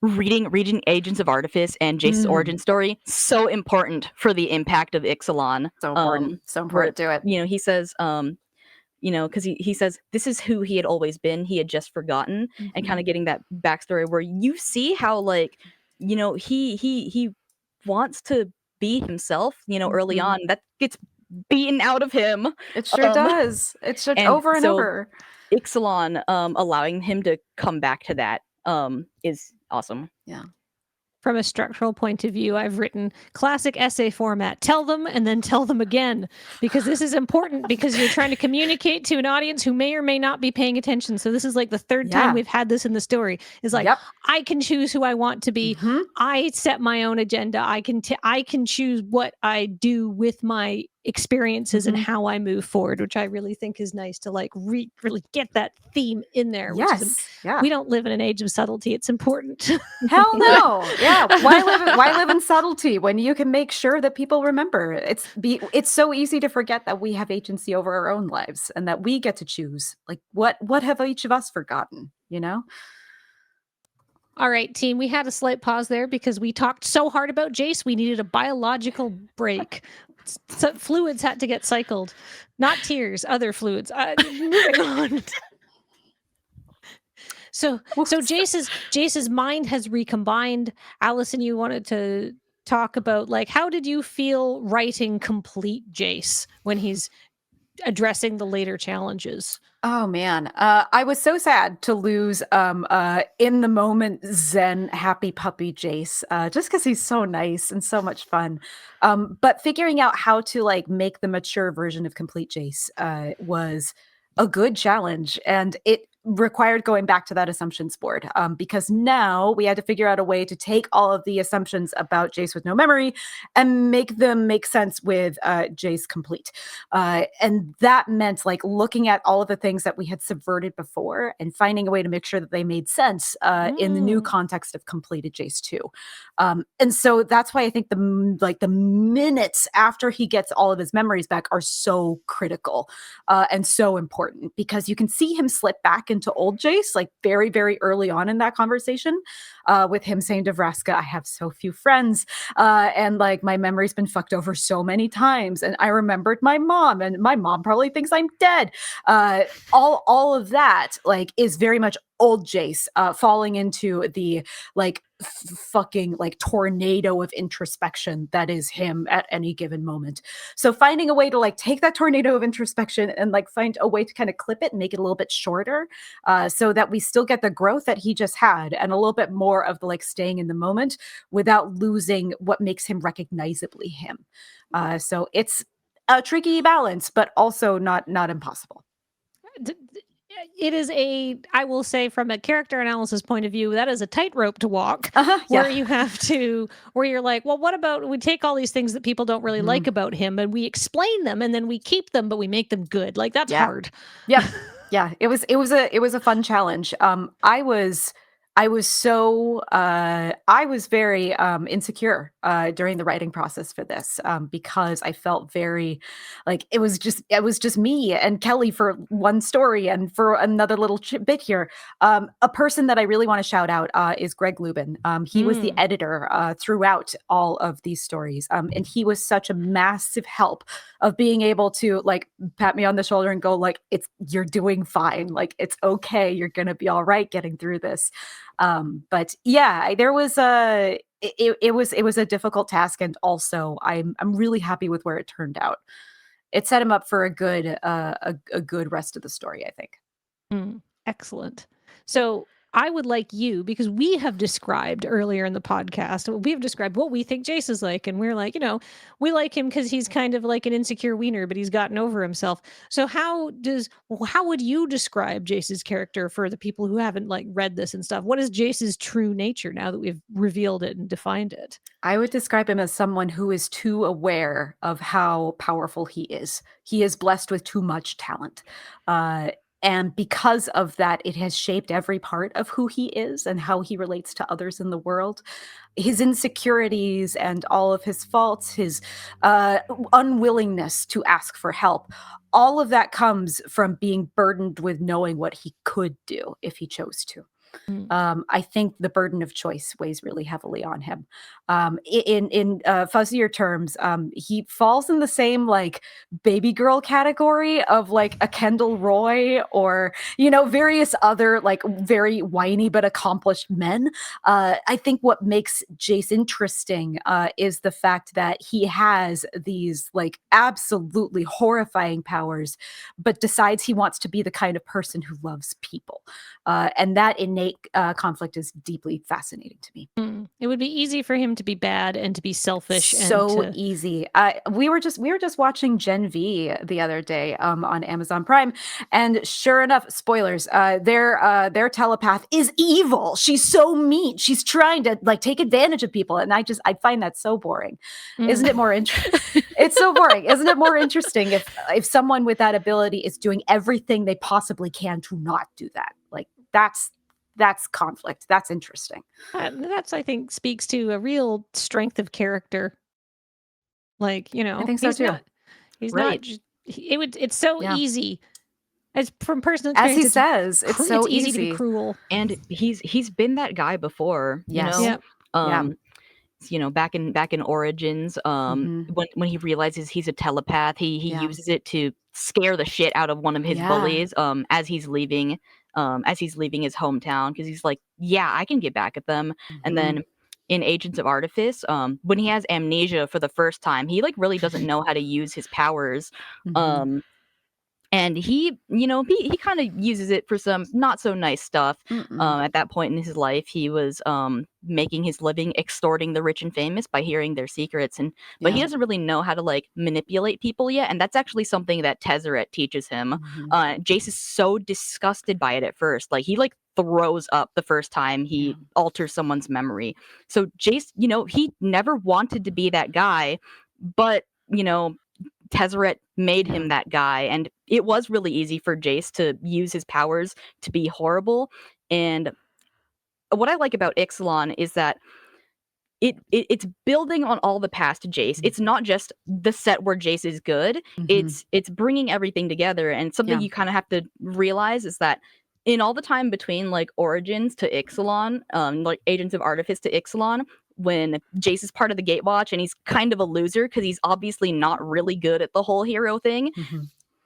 reading Agents of Artifice and Jace's origin story, so important for the impact of Ixalan. So important. So where, important. Do it. You know, he says, because he says this is who he had always been. He had just forgotten, and kind of getting that backstory where you see how, like, you know, he wants to be himself. You know, early Mhm. on, that gets beaten out of him. It sure does. It's just over and so over. Ixalan allowing him to come back to that is awesome. From a structural point of view, I've written classic essay format. Tell them and then tell them again, because this is important because you're trying to communicate to an audience who may or may not be paying attention. So this is like the third Yeah. time we've had this in the story. Is like, Yep. I can choose who I want to be. Mhm. I set my own agenda. I can choose what I do with my experiences and Mhm. how I move forward, which I really think is nice to like really get that theme in there. Which is, Yes. Yeah. we don't live in an age of subtlety. It's important. Hell no. Yeah. Why live in subtlety when you can make sure that people remember? It's so easy to forget that we have agency over our own lives and that we get to choose. Like what have each of us forgotten, you know? All right, team, we had a slight pause there because we talked so hard about Jace, we needed a biological break. So fluids had to get cycled. Not tears, other fluids. Moving on. So Jace's mind has recombined. Alison, you wanted to talk about, like, how did you feel writing complete Jace when he's addressing the later challenges? Oh man, I was so sad to lose in the moment Zen happy puppy Jace, just because he's so nice and so much fun. But figuring out how to like make the mature version of complete Jace was a good challenge, and it required going back to that assumptions board because now we had to figure out a way to take all of the assumptions about Jace with no memory and make them make sense with Jace complete. And that meant like looking at all of the things that we had subverted before and finding a way to make sure that they made sense in the new context of completed Jace 2. And so that's why I think the minutes after he gets all of his memories back are so critical and so important, because you can see him slip back into old Jace, like very, very early on in that conversation, with him saying to Vraska, I have so few friends, and like my memory's been fucked over so many times, and I remembered my mom, and my mom probably thinks I'm dead. All of that like is very much old Jace, falling into the like fucking like tornado of introspection that is him at any given moment. So finding a way to like take that tornado of introspection and like find a way to kind of clip it and make it a little bit shorter, so that we still get the growth that he just had and a little bit more of the like staying in the moment without losing what makes him recognizably him. So it's a tricky balance, but also not impossible. It is I will say from a character analysis point of view, that is a tightrope to walk, Yeah. where you have to, where you're like, well, what about we take all these things that people don't really like about him and we explain them and then we keep them, but we make them good. Like that's hard. Yeah. Yeah. It was a fun challenge. I was very insecure during the writing process for this, because I felt very like it was just me and Kelly for one story, and for another little bit here. A person that I really want to shout out is Greg Lubin. He was the editor throughout all of these stories, and he was such a massive help of being able to like pat me on the shoulder and go like, you're doing fine, like it's okay, you're gonna be all right getting through this. But yeah, there was it was a difficult task, and also I'm really happy with where it turned out. It set him up for a good rest of the story, I think. Excellent. So I would like you, because we have described earlier in the podcast, we have described what we think Jace is like. And we're like, we like him because he's kind of like an insecure wiener, but he's gotten over himself. So how would you describe Jace's character for the people who haven't like read this and stuff? What is Jace's true nature now that we've revealed it and defined it? I would describe him as someone who is too aware of how powerful he is. He is blessed with too much talent. And because of that, it has shaped every part of who he is and how he relates to others in the world. His insecurities and all of his faults, his unwillingness to ask for help, all of that comes from being burdened with knowing what he could do if he chose to. I think the burden of choice weighs really heavily on him. In fuzzier terms, he falls in the same like baby girl category of like a Kendall Roy or various other like very whiny but accomplished men. I think what makes Jace interesting is the fact that he has these like absolutely horrifying powers, but decides he wants to be the kind of person who loves people, and that innate conflict is deeply fascinating to me. It would be easy for him to be bad and to be selfish. So easy. We were just watching Gen V the other day on Amazon Prime, and sure enough, spoilers. Their telepath is evil. She's so mean. She's trying to like take advantage of people, and I find that so boring. Isn't it more interesting? It's so boring. Isn't it more interesting if someone with that ability is doing everything they possibly can to not do that? Like that's conflict. That's interesting. That's, I think, speaks to a real strength of character. Like, I think so too. It's so easy. As from personal experience, as he says, it's so easy to be cruel. And he's been that guy before. Yes. Back in Origins, when he realizes he's a telepath, he uses it to scare the shit out of one of his bullies as he's leaving his hometown, because he's like, I can get back at them. And then in Agents of Artifice, when he has amnesia for the first time, he like really doesn't know how to use his powers. And he kind of uses it for some not so nice stuff. At that point in his life, he was making his living extorting the rich and famous by hearing their secrets, but he doesn't really know how to like manipulate people yet, and that's actually something that Tezzeret teaches him. Jace is so disgusted by it at first, like he like throws up the first time he alters someone's memory. So Jace, he never wanted to be that guy, but Tezzeret made him that guy, and it was really easy for Jace to use his powers to be horrible. And what I like about Ixalan is that it's building on all the past Jace. It's not just the set where Jace is good. It's bringing everything together, and something you kind of have to realize is that in all the time between like Origins to Ixalan, like Agents of Artifice to Ixalan, when Jace is part of the Gatewatch and he's kind of a loser because he's obviously not really good at the whole hero thing.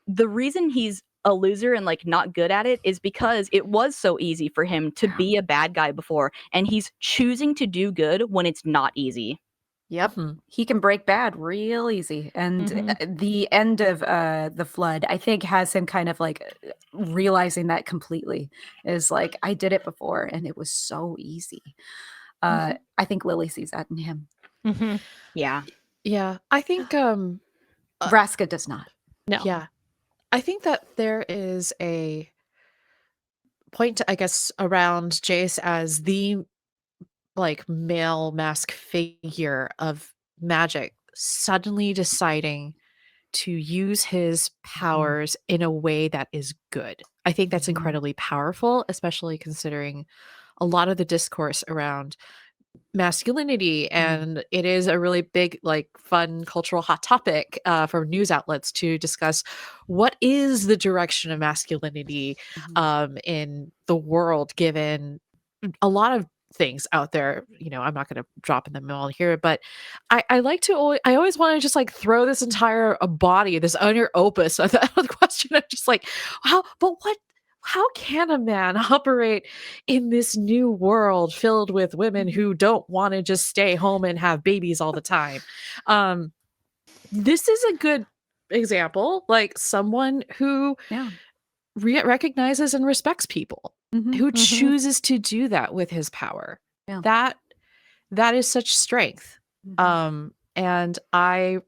The reason he's a loser and like not good at it is because it was so easy for him to be a bad guy before, and he's choosing to do good when it's not easy. Yep. He can break bad real easy. And the end of the Flood, I think, has him kind of like realizing that completely. Is like, I did it before and it was so easy. I think Lily sees that in him. Yeah. Yeah. I think Vraska does not. No. Yeah. I think that there is a point, I guess, around Jace as the like male mask figure of magic suddenly deciding to use his powers in a way that is good. I think that's incredibly powerful, especially considering a lot of the discourse around masculinity, and it is a really big, like, fun cultural hot topic for news outlets to discuss what is the direction of masculinity in the world, given a lot of things out there. You know, I'm not going to drop in the middle here, but I like to I always want to just like throw this entire body, this utter opus of the question of just like, how can a man operate in this new world filled with women who don't want to just stay home and have babies all the time? This is a good example, like someone who recognizes and respects people, who chooses to do that with his power. That is such strength. And I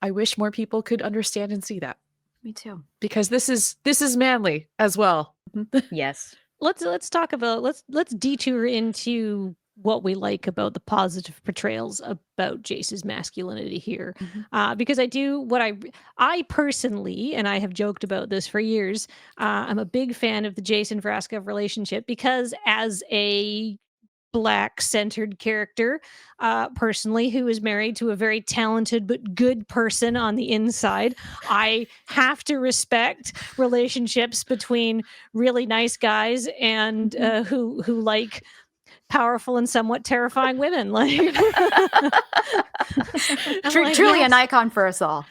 wish more people could understand and see that. Me too. Because this is manly as well. Yes. Let's talk about let's detour into what we like about the positive portrayals about Jace's masculinity here, because I personally, and I have joked about this for years, I'm a big fan of the Jace and Vraska relationship, because as a Black-centered character, personally, who is married to a very talented but good person on the inside, I have to respect relationships between really nice guys and who like powerful and somewhat terrifying women. Like, truly an icon for us all.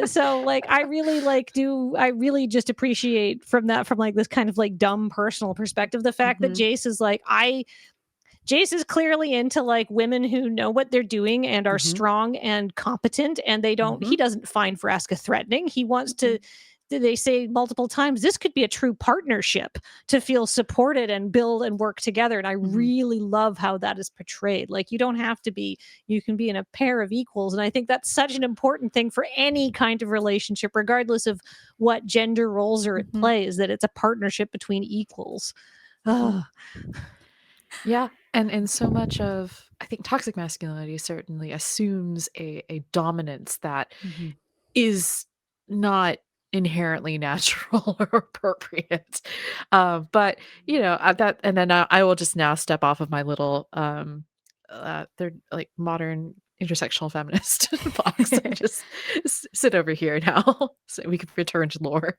So like, I really just appreciate from like this kind of like dumb personal perspective, the fact that Jace is like, Jace is clearly into like women who know what they're doing and are strong and competent, and he doesn't find Vraska threatening. He wants to, they say multiple times, this could be a true partnership to feel supported and build and work together. And I really love how that is portrayed. Like, you don't have to be, you can be in a pair of equals. And I think that's such an important thing for any kind of relationship, regardless of what gender roles are at play, is that it's a partnership between equals. Yeah. And so much of, I think, toxic masculinity certainly assumes a dominance that is not inherently natural or appropriate. But you know, that, and then I will just now step off of my little they're like modern intersectional feminist box and just sit over here now so we can return to lore.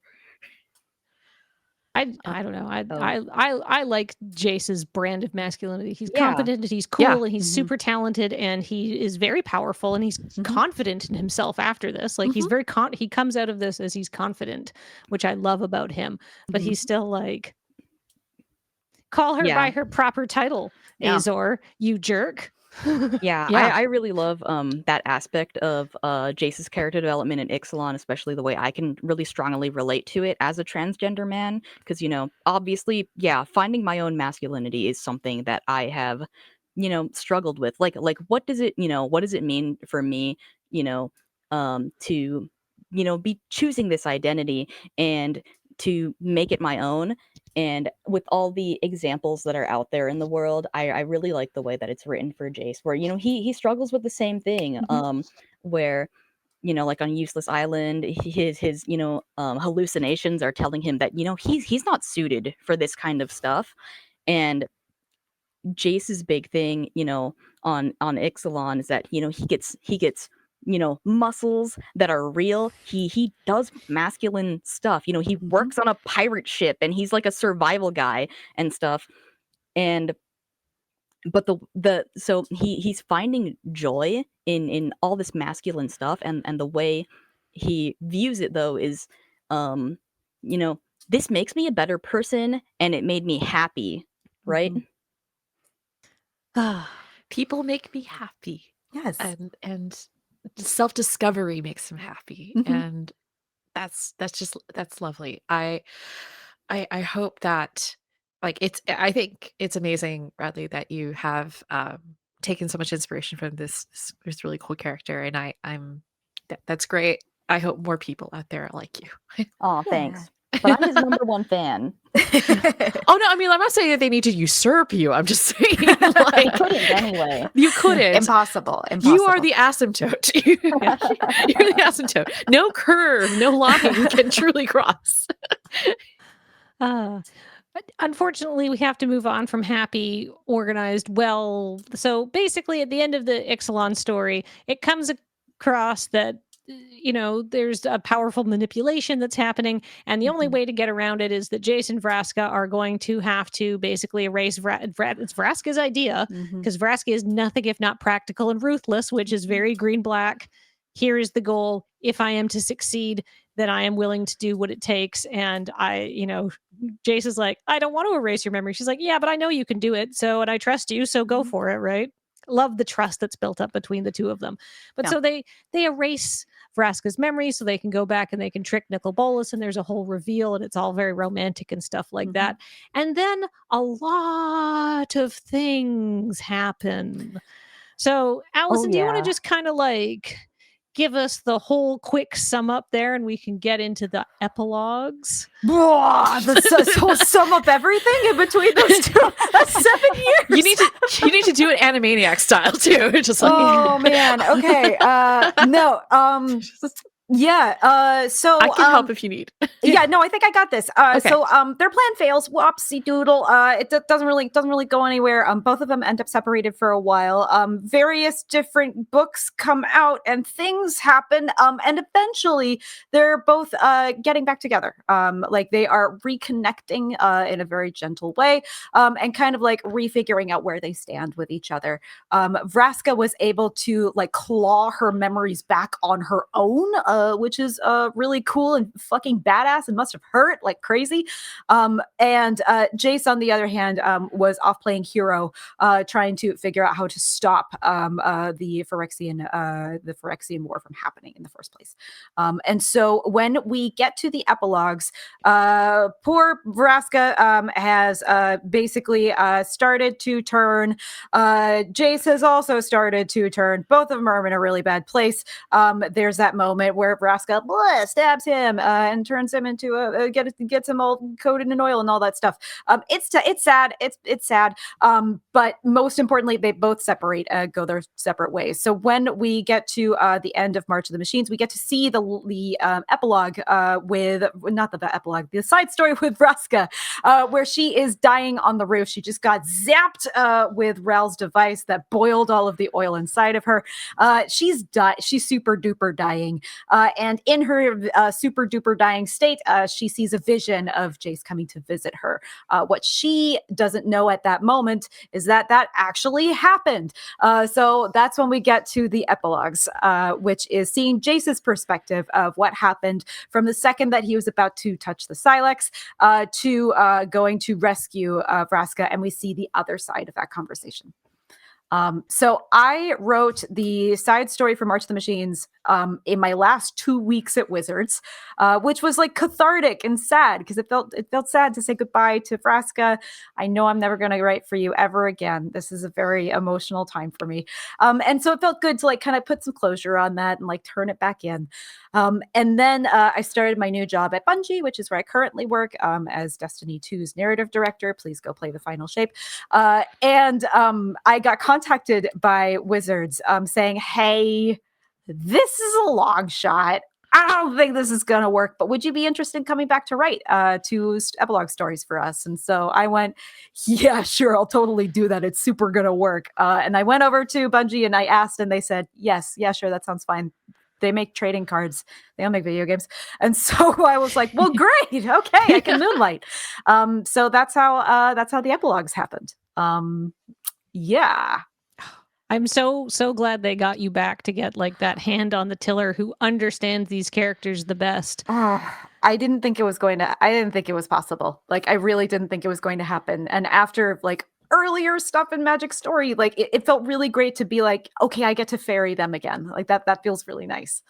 I don't know. I like Jace's brand of masculinity. He's competent, and he's cool, and he's super talented, and he is very powerful, and he's confident in himself after this. Like, he's very he comes out of this as he's confident, which I love about him. But he's still like, call her by her proper title, Azor, you jerk. I really love that aspect of Jace's character development in Ixalan, especially the way I can really strongly relate to it as a transgender man, because, you know, obviously, finding my own masculinity is something that I have, you know, struggled with. Like what does it mean for me, you know, to, you know, be choosing this identity and to make it my own. And with all the examples that are out there in the world, I really like the way that it's written for Jace, where, you know, he struggles with the same thing, where, you know, like on Useless Island, his you know, hallucinations are telling him that, you know, he's not suited for this kind of stuff. And Jace's big thing, you know, on Ixalan is that, you know, he gets muscles that are real. He does masculine stuff. He works on a pirate ship and he's like a survival guy and stuff. But so he's finding joy in all this masculine stuff, and the way he views it though is this makes me a better person and it made me happy, right? People make me happy. Yes. And self-discovery makes him happy. And that's lovely. I hope that I think it's amazing, Radley, that you have taken so much inspiration from this really cool character, and that's great. I hope more people out there are like you. Oh, thanks. But I'm his number one fan. Oh no, I mean, I'm not saying that they need to usurp you. I'm just saying They couldn't anyway. You couldn't. Impossible. You are the asymptote. You're the asymptote. No curve, no line can truly cross. Unfortunately, we have to move on from happy, organized, well. So basically, at the end of the Ixalan story, it comes across that there's a powerful manipulation that's happening, and the only way to get around it is that Jace and Vraska are going to have to basically erase it's Vraska's idea, because Vraska is nothing if not practical and ruthless, which is very green-black. Here is the goal. If I am to succeed, then I am willing to do what it takes. And Jace is like, I don't want to erase your memory. She's like, yeah, but I know you can do it. And I trust you. So go for it. Right. Love the trust that's built up between the two of them. But so they erase Vraska's memory so they can go back and they can trick Nicol Bolas, and there's a whole reveal, and it's all very romantic and stuff like that. And then a lot of things happen. So Alison, do you want to just kind of give us the whole quick sum up there, and we can get into the epilogues? So sum up everything in between those two. That's 7 years. You need to do it Animaniac style too. Just like, oh man. Okay. No. Yeah. So I can help if you need. Yeah. No, I think I got this. Okay. So their plan fails. Whoopsie doodle. It doesn't really go anywhere. Both of them end up separated for a while. Various different books come out and things happen. And eventually they're both getting back together. They are reconnecting in a very gentle way. And kind of refiguring out where they stand with each other. Vraska was able to claw her memories back on her own. Which is really cool and fucking badass and must have hurt like crazy. And Jace, on the other hand, was off playing hero, trying to figure out how to stop the Phyrexian War from happening in the first place. And so when we get to the epilogues, poor Vraska has basically started to turn. Jace has also started to turn. Both of them are in a really bad place. There's that moment where Vraska stabs him and turns him into gets him all coated in oil and all that stuff. It's sad. It's sad. But most importantly, they both separate, go their separate ways. So when we get to the end of March of the Machines, we get to see the epilogue with not the epilogue, the side story with Vraska, where she is dying on the roof. She just got zapped with Rel's device that boiled all of the oil inside of her. She's super duper dying. And in her super duper dying state, she sees a vision of Jace coming to visit her. What she doesn't know at that moment is that actually happened. So that's when we get to the epilogues, which is seeing Jace's perspective of what happened from the second that he was about to touch the Silex to going to rescue Vraska, and we see the other side of that conversation. So I wrote the side story for March of the Machines in my last 2 weeks at Wizards, which was cathartic and sad because it felt sad to say goodbye to Vraska. I know I'm never going to write for you ever again. This is a very emotional time for me. And so it felt good to kind of put some closure on that and turn it back in. And then I started my new job at Bungie, which is where I currently work as Destiny 2's narrative director. Please go play the final shape. And I got contacted by Wizards saying, hey, this is a long shot. I don't think this is going to work, but would you be interested in coming back to write epilogue stories for us? And so I went, yeah, sure, I'll totally do that. It's super going to work. And I went over to Bungie and I asked, and they said, yes, yeah, sure, that sounds fine. They make trading cards. They don't make video games. And so I was like, well, great. Okay, I can moonlight. So that's how the epilogues happened. Yeah. I'm so glad they got you back to get like that hand on the tiller who understands these characters the best. I didn't think it was possible. Like, I really didn't think it was going to happen. And after like earlier stuff in Magic Story, like it felt really great to be like, okay, I get to ferry them again. Like that feels really nice.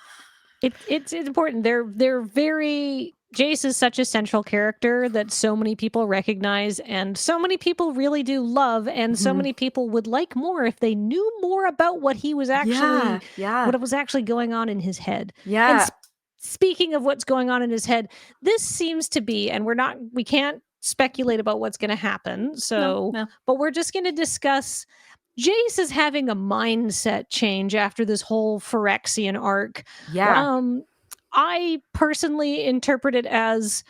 It's important. They're very Jace is such a central character that so many people recognize and so many people really do love, and so many people would like more if they knew more about what he was actually what was actually going on in his head. Yeah. And speaking of what's going on in his head, this seems to be, and we can't speculate about what's going to happen. So, No. but we're just going to discuss Jace is having a mindset change after this whole Phyrexian arc. Yeah. I personally interpret it as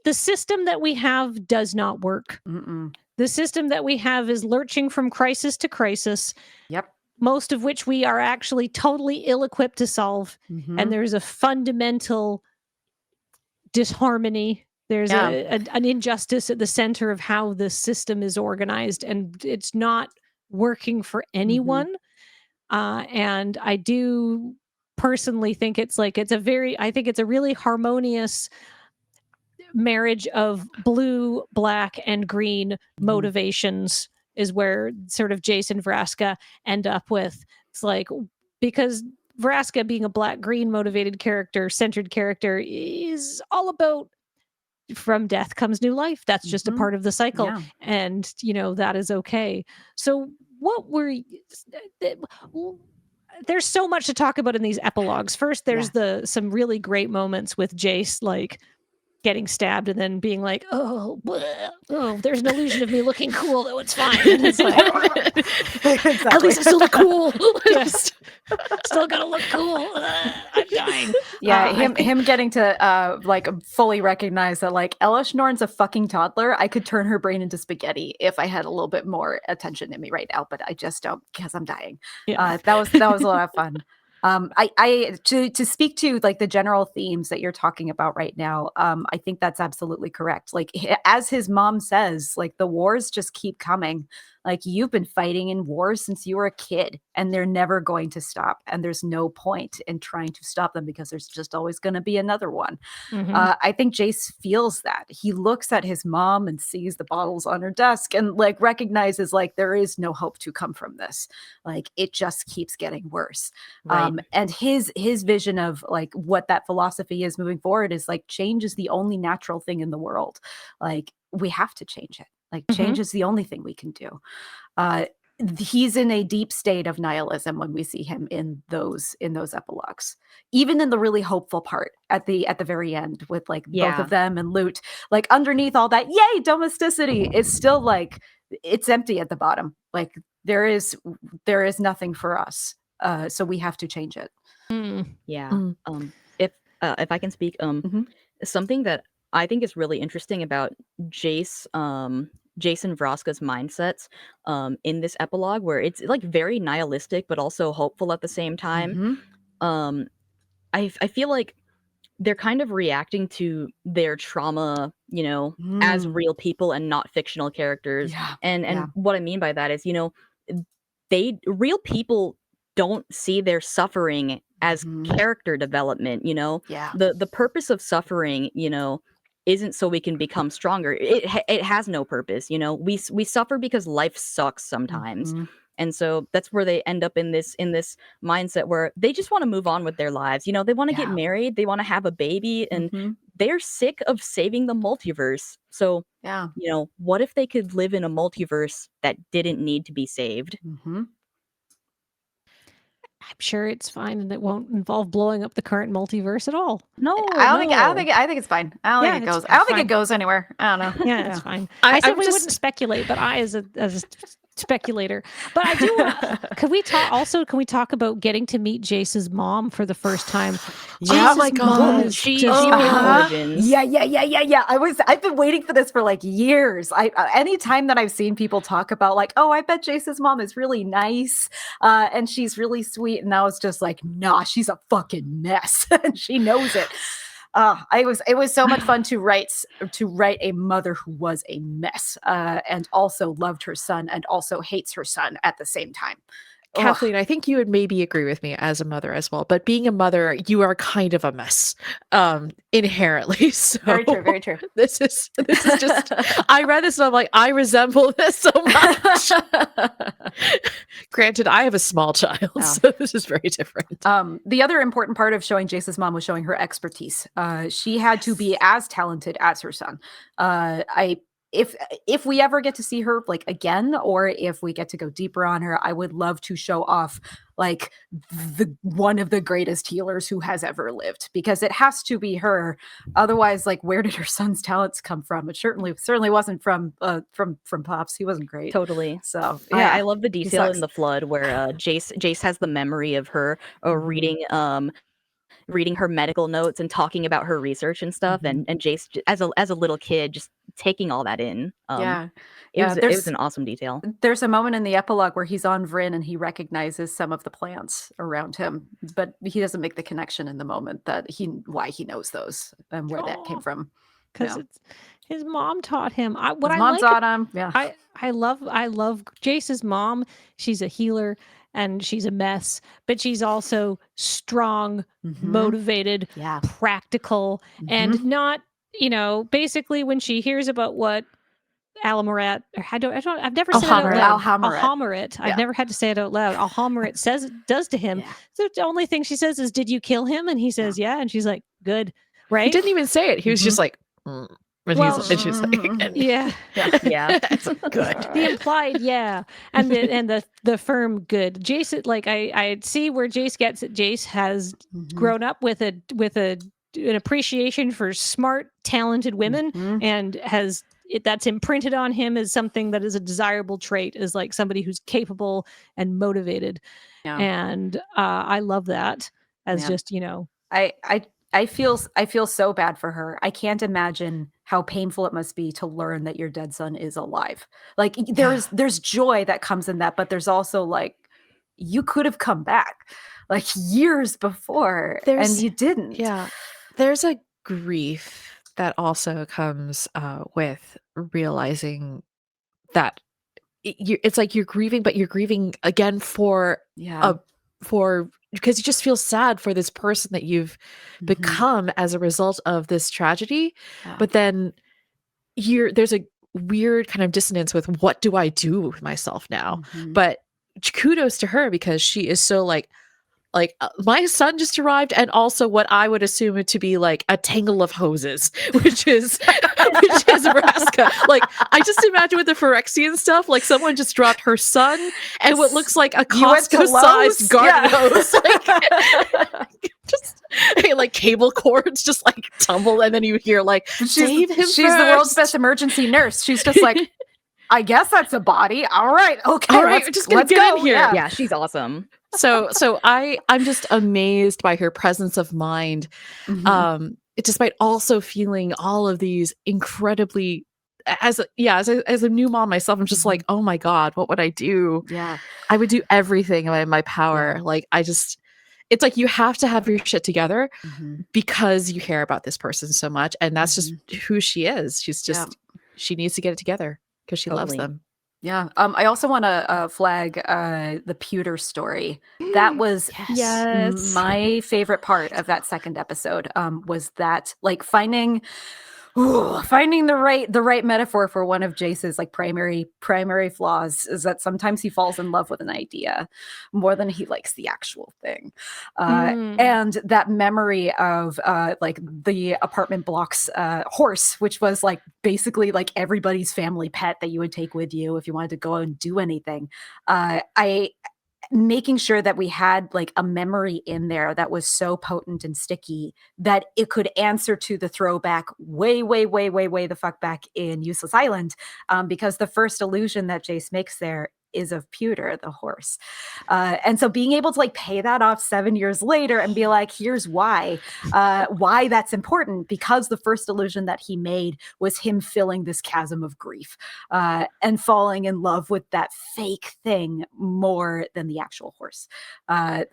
the system that we have does not work. The system that we have is lurching from crisis to crisis. Yep. Most of which we are actually totally ill-equipped to solve. And there's a fundamental disharmony. There's an injustice at the center of how the system is organized, and it's not working for anyone. And I do personally think it's a really harmonious marriage of blue, black, and green motivations is where sort of Jace and Vraska end up with. It's like, because Vraska being a black-green motivated character, centered character, is all about from death comes new life. That's just a part of the cycle. Yeah. And, that is okay. So there's so much to talk about in these epilogues. First, there's some really great moments with Jace, like getting stabbed and then being like, oh, there's an illusion of me looking cool, though it's fine. And it's like, at least I still look cool. Still gotta look cool. I'm dying. Yeah, him getting to like fully recognize that like Elish Norn's a fucking toddler. I could turn her brain into spaghetti if I had a little bit more attention in me right now, but I just don't because I'm dying. That was a lot of fun. To speak to like the general themes that you're talking about right now, I think that's absolutely correct. Like as his mom says, like the wars just keep coming. Like you've been fighting in wars since you were a kid and they're never going to stop. And there's no point in trying to stop them because there's just always going to be another one. I think Jace feels that. He looks at his mom and sees the bottles on her desk and like recognizes like there is no hope to come from this. Like it just keeps getting worse. Right. And his vision of like what that philosophy is moving forward is like change is the only natural thing in the world. Like we have to change it. Like change is the only thing we can do. He's in a deep state of nihilism when we see him in those epilogues. Even in the really hopeful part at the very end with like both of them and Loot, like underneath all that, yay, domesticity is still like it's empty at the bottom. Like there is nothing for us. So we have to change it. If I can speak, something that I think is really interesting about Jace and Vraska's mindsets in this epilogue, where it's like very nihilistic but also hopeful at the same time. I feel like they're kind of reacting to their trauma, as real people and not fictional characters. And what I mean by that is, real people don't see their suffering as character development. The purpose of suffering, isn't so we can become stronger. It has no purpose. We suffer because life sucks sometimes. And so that's where they end up in this mindset where they just want to move on with their lives. They want to get married, they want to have a baby, and they're sick of saving the multiverse. So, what if they could live in a multiverse that didn't need to be saved? I'm sure it's fine and it won't involve blowing up the current multiverse at all. No, I think it's fine. I don't think it goes. I don't think it goes anywhere. I don't know. Yeah, it's fine. I said we wouldn't speculate, but I, as a speculator. But I do want. Can we talk about getting to meet Jace's mom for the first time? Yeah, Jace's my mom God. is She just- was Uh-huh. origins. Yeah. I've been waiting for this for like years. Anytime that I've seen people talk about like, oh, I bet Jace's mom is really nice, and she's really sweet, and now it's just like, nah, she's a fucking mess, and she knows it. It was so much fun to write a mother who was a mess, and also loved her son and also hates her son at the same time. Ugh. Kathleen, I think you would maybe agree with me as a mother as well. But being a mother, you are kind of a mess, inherently. So Very true. Very true. This is just. I read this and I'm like, I resemble this so much. Granted, I have a small child, Yeah. so this is very different. The other important part of showing Jace's mom was showing her expertise. She had to be as talented as her son. If we ever get to see her like again, or if we get to go deeper on her, I would love to show off like the one of the greatest healers who has ever lived, because it has to be her. Otherwise, like, where did her son's talents come from? It certainly wasn't from Pops. He wasn't great. Totally. So I love the detail sucks. in the flood where Jace has the memory of her reading her medical notes and talking about her research and stuff, and Jace as a little kid just taking all that in. It was an awesome detail. There's a moment in the epilogue where he's on Vryn and he recognizes some of the plants around him, but he doesn't make the connection in the moment that why he knows those and where that came from. because his mom taught him. His mom taught him. Yeah. I love Jace's mom. She's a healer and she's a mess, but she's also strong, motivated, practical, and not, basically when she hears about what Alamaret, or I've never said it out loud. Alhamaret. I've never had to say it out loud. Alhamaret does to him. So the only thing she says is, "Did you kill him?" And he says, "Yeah." And she's like, "Good." Right? He didn't even say it. He was just like, Well, and she's like, yeah. It's good. The implied, yeah, and the firm good. Jace, like I see where Jace gets it. Jace has grown up with an appreciation for smart, talented women, and that's imprinted on him as something that is a desirable trait, is like somebody who's capable and motivated. And I love that as just I feel so bad for her. I can't imagine how painful it must be to learn that your dead son is alive. Like there's joy that comes in that, but there's also like, you could have come back like years before and you didn't. Yeah. There's a grief that also comes with realizing that it's like you're grieving, but you're grieving again for because you just feel sad for this person that you've become as a result of this tragedy. But then there's a weird kind of dissonance with, what do I do with myself now? But kudos to her, because she is so like my son just arrived, and also what I would assume it to be like a tangle of hoses, which is Nebraska. Like, I just imagine with the Phyrexian stuff, like someone just dropped her son and what looks like a Costco-sized garden hose, just like cable cords just like tumble, and then you hear like, save him. She's the world's best emergency nurse. She's just like, I guess that's a body. All right, okay, all right, let's get in here. Yeah, she's awesome. So I'm just amazed by her presence of mind, despite also feeling all of these incredibly, as a new mom myself, I'm just like, oh my God, what would I do? Yeah, I would do everything in my power. Like, it's like you have to have your shit together because you care about this person so much, and that's just who she is. She's just she needs to get it together because she loves them. Yeah. I also want to flag the pewter story. That was my favorite part of that second episode. Was that like finding the right metaphor for one of Jace's like primary flaws is that sometimes he falls in love with an idea more than he likes the actual thing. And that memory of like the apartment block's horse, which was like basically like everybody's family pet that you would take with you if you wanted to go and do anything. Making sure that we had like a memory in there that was so potent and sticky that it could answer to the throwback way the fuck back in Useless Island, because the first illusion that Jace makes there is of Pewter, the horse. And so being able to like pay that off 7 years later and be like, here's why that's important, because the first illusion that he made was him filling this chasm of grief and falling in love with that fake thing more than the actual horse. I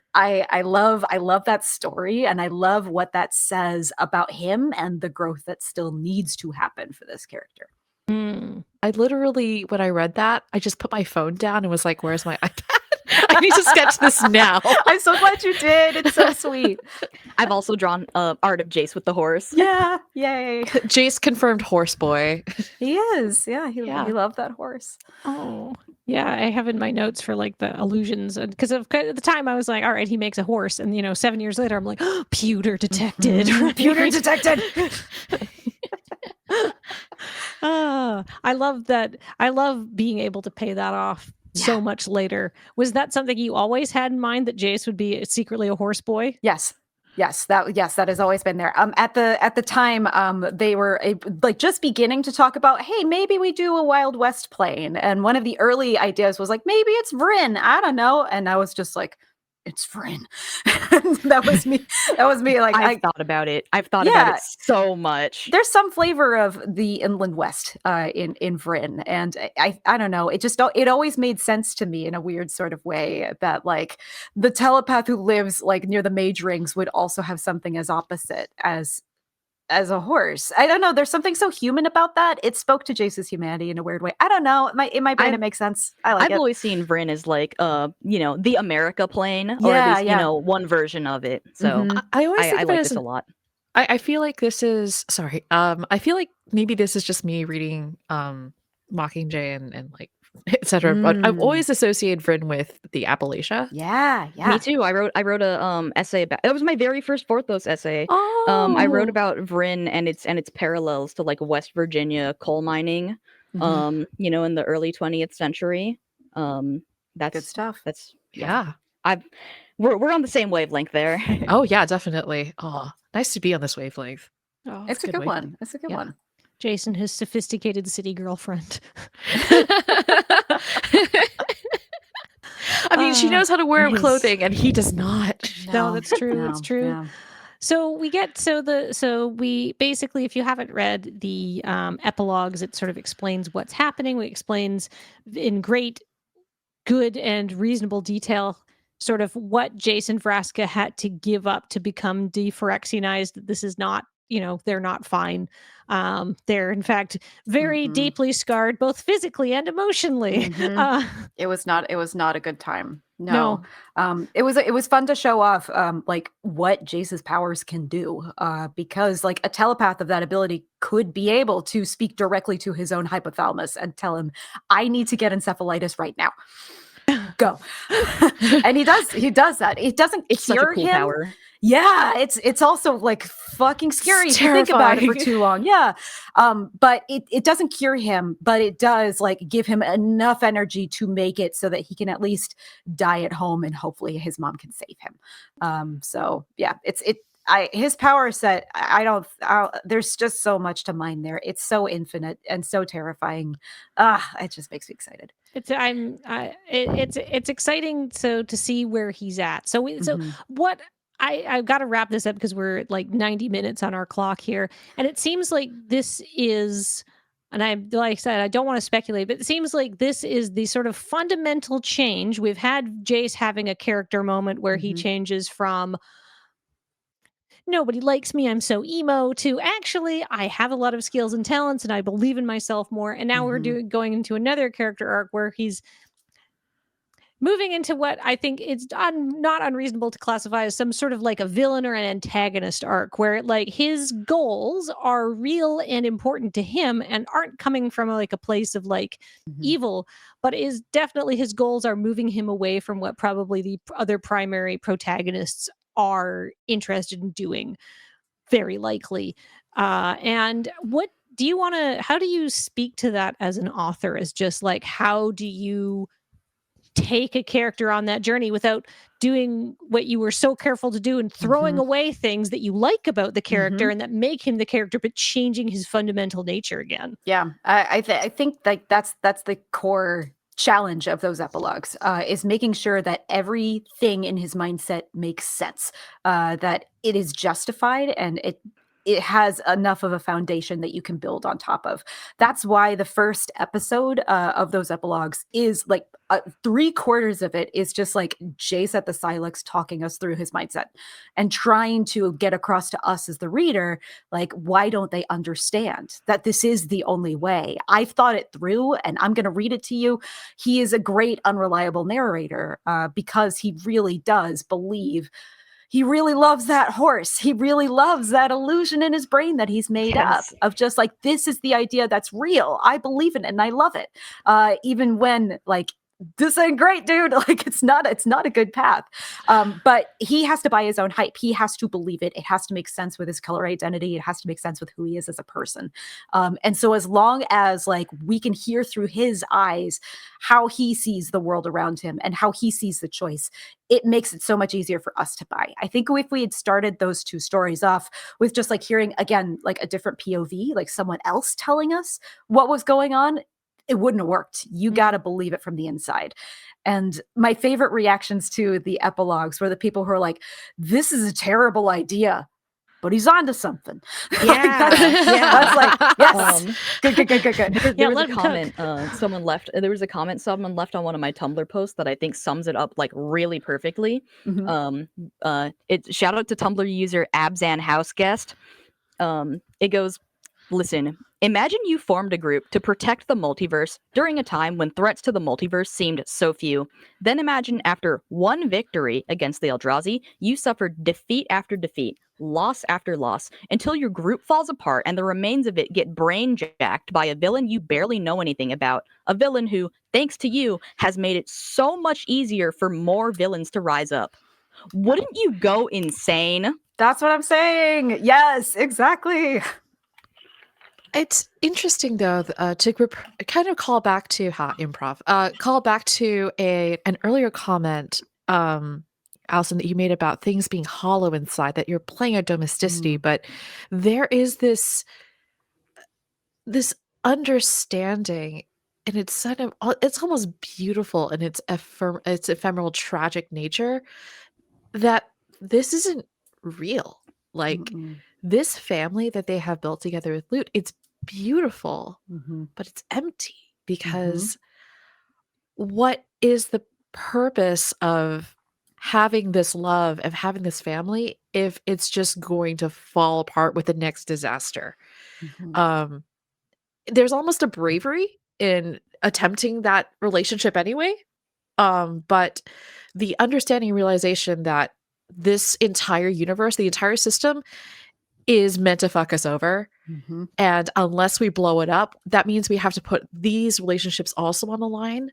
love that story, and I love what that says about him and the growth that still needs to happen for this character. I literally, when I read that, I just put my phone down and was like, where's my iPad? I need to sketch this now. I'm so glad you did. It's so sweet. I've also drawn art of Jace with the horse. Yeah. Yay. Jace confirmed horse boy. He is. Yeah. He Yeah. loved that horse. Oh, yeah. I have in my notes for like the illusions, and because at the time I was like, all right, he makes a horse, and 7 years later I'm like, oh, Pewter detected. Pewter detected. I love that. I love being able to pay that off so much later. Was that something you always had in mind, that Jace would be secretly a horse boy? Yes. That has always been there. At the time, they were like just beginning to talk about, hey, maybe we do a Wild West plane. And one of the early ideas was like, maybe it's Vryn. I don't know. And I was just like, it's Vryn. That was me. Like, I've thought about it. I've thought about it so much. There's some flavor of the Inland West in Vryn, and I don't know. It always made sense to me in a weird sort of way that like the telepath who lives like near the mage rings would also have something as opposite as a horse. I don't know. There's something so human about that. It spoke to Jace's humanity in a weird way. I don't know. In my brain, it makes sense. I like it. I've always seen Vryn as like, the America plane, or at least, one version of it. So I always think I of like it this as a lot. I feel like this is sorry. I feel like maybe this is just me reading Mockingjay and like etc. But I've always associated Vryn with the Appalachia. Yeah. Me too. I wrote a essay about. That was my very first Vorthos essay. Oh, I wrote about Vryn and its parallels to like West Virginia coal mining. In the early 20th century. That's good stuff. That's Yeah. We're on the same wavelength there. Oh yeah, definitely. Oh, nice to be on this wavelength. Oh, It's a good one. It's a good one. Jason, his sophisticated city girlfriend. I mean, she knows how to wear nice. clothing, and he does not. No, that's true. That's true. Yeah. So we basically, if you haven't read the epilogues, it sort of explains what's happening. It explains in great, good, and reasonable detail sort of what Jason Vraska had to give up to become dephyrexianized. This is not, they're not fine. They're in fact very deeply scarred, both physically and emotionally. It was not a good time. No. It was fun to show off like what Jace's powers can do, because like a telepath of that ability could be able to speak directly to his own hypothalamus and tell him, I need to get encephalitis right now. Go. And he does that. It doesn't It's such a cure cool him. power. Yeah, it's also like fucking scary if you think about it for too long. Yeah. But it doesn't cure him, but it does like give him enough energy to make it so that he can at least die at home, and hopefully his mom can save him. So yeah, his power set, there's just so much to mine there. It's so infinite and so terrifying. It just makes me excited. It's exciting to see where he's at. So what I've got to wrap this up because we're at like 90 minutes on our clock here, and it seems like this is, and like I said, I don't want to speculate, but it seems like this is the sort of fundamental change. We've had Jace having a character moment where he changes from nobody likes me, I'm so emo, to actually I have a lot of skills and talents and I believe in myself more. And now we're going into another character arc where he's moving into what I think it's not unreasonable to classify as some sort of like a villain or an antagonist arc, where like his goals are real and important to him and aren't coming from like a place of like evil, but is definitely his goals are moving him away from what probably the other primary protagonists are interested in doing, very likely. And what do you want to, how do you speak to that as an author, as just like, how do you take a character on that journey without doing what you were so careful to do and throwing away things that you like about the character and that make him the character, but changing his fundamental nature again? Yeah, I think like that's the core challenge of those epilogues is making sure that everything in his mindset makes sense, that it is justified, and it has enough of a foundation that you can build on top of. That's why the first episode of those epilogues is like 3/4 of it is just like Jace at the Silex talking us through his mindset and trying to get across to us as the reader, like, why don't they understand that this is the only way? I've thought it through and I'm going to read it to you. He is a great unreliable narrator because he really does believe. He really loves that horse. He really loves that illusion in his brain that he's made up of just like, this is the idea that's real. I believe in it and I love it. Even when like, this ain't great, dude. Like it's not a good path. But he has to buy his own hype. He has to believe it. It has to make sense with his color identity. It has to make sense with who he is as a person. And so as long as like we can hear through his eyes how he sees the world around him and how he sees the choice, it makes it so much easier for us to buy. I think if we had started those two stories off with just like hearing again, like a different POV, like someone else telling us what was going on, it wouldn't have worked. You got to believe it from the inside. And my favorite reactions to the epilogues were the people who are like, this is a terrible idea, but he's onto something. Yeah. That's like, yes. Good. There was a comment someone left on one of my Tumblr posts that I think sums it up like really perfectly. It shout out to Tumblr user Abzan Houseguest. It goes, listen, imagine you formed a group to protect the multiverse during a time when threats to the multiverse seemed so few. Then imagine after one victory against the Eldrazi, you suffered defeat after defeat, loss after loss, until your group falls apart and the remains of it get brain-jacked by a villain you barely know anything about. A villain who, thanks to you, has made it so much easier for more villains to rise up. Wouldn't you go insane? That's what I'm saying. Yes, exactly. It's interesting though to kind of call back to call back to an earlier comment, Alison, that you made about things being hollow inside, that you're playing a domesticity, but there is this understanding, and it's almost beautiful in its ephemeral, tragic nature, that this isn't real. Like this family that they have built together with Lute, it's beautiful, but it's empty because what is the purpose of having this love, of having this family, if it's just going to fall apart with the next disaster? There's almost a bravery in attempting that relationship anyway, but the understanding and realization that this entire universe, the entire system, is meant to fuck us over. And unless we blow it up, that means we have to put these relationships also on the line.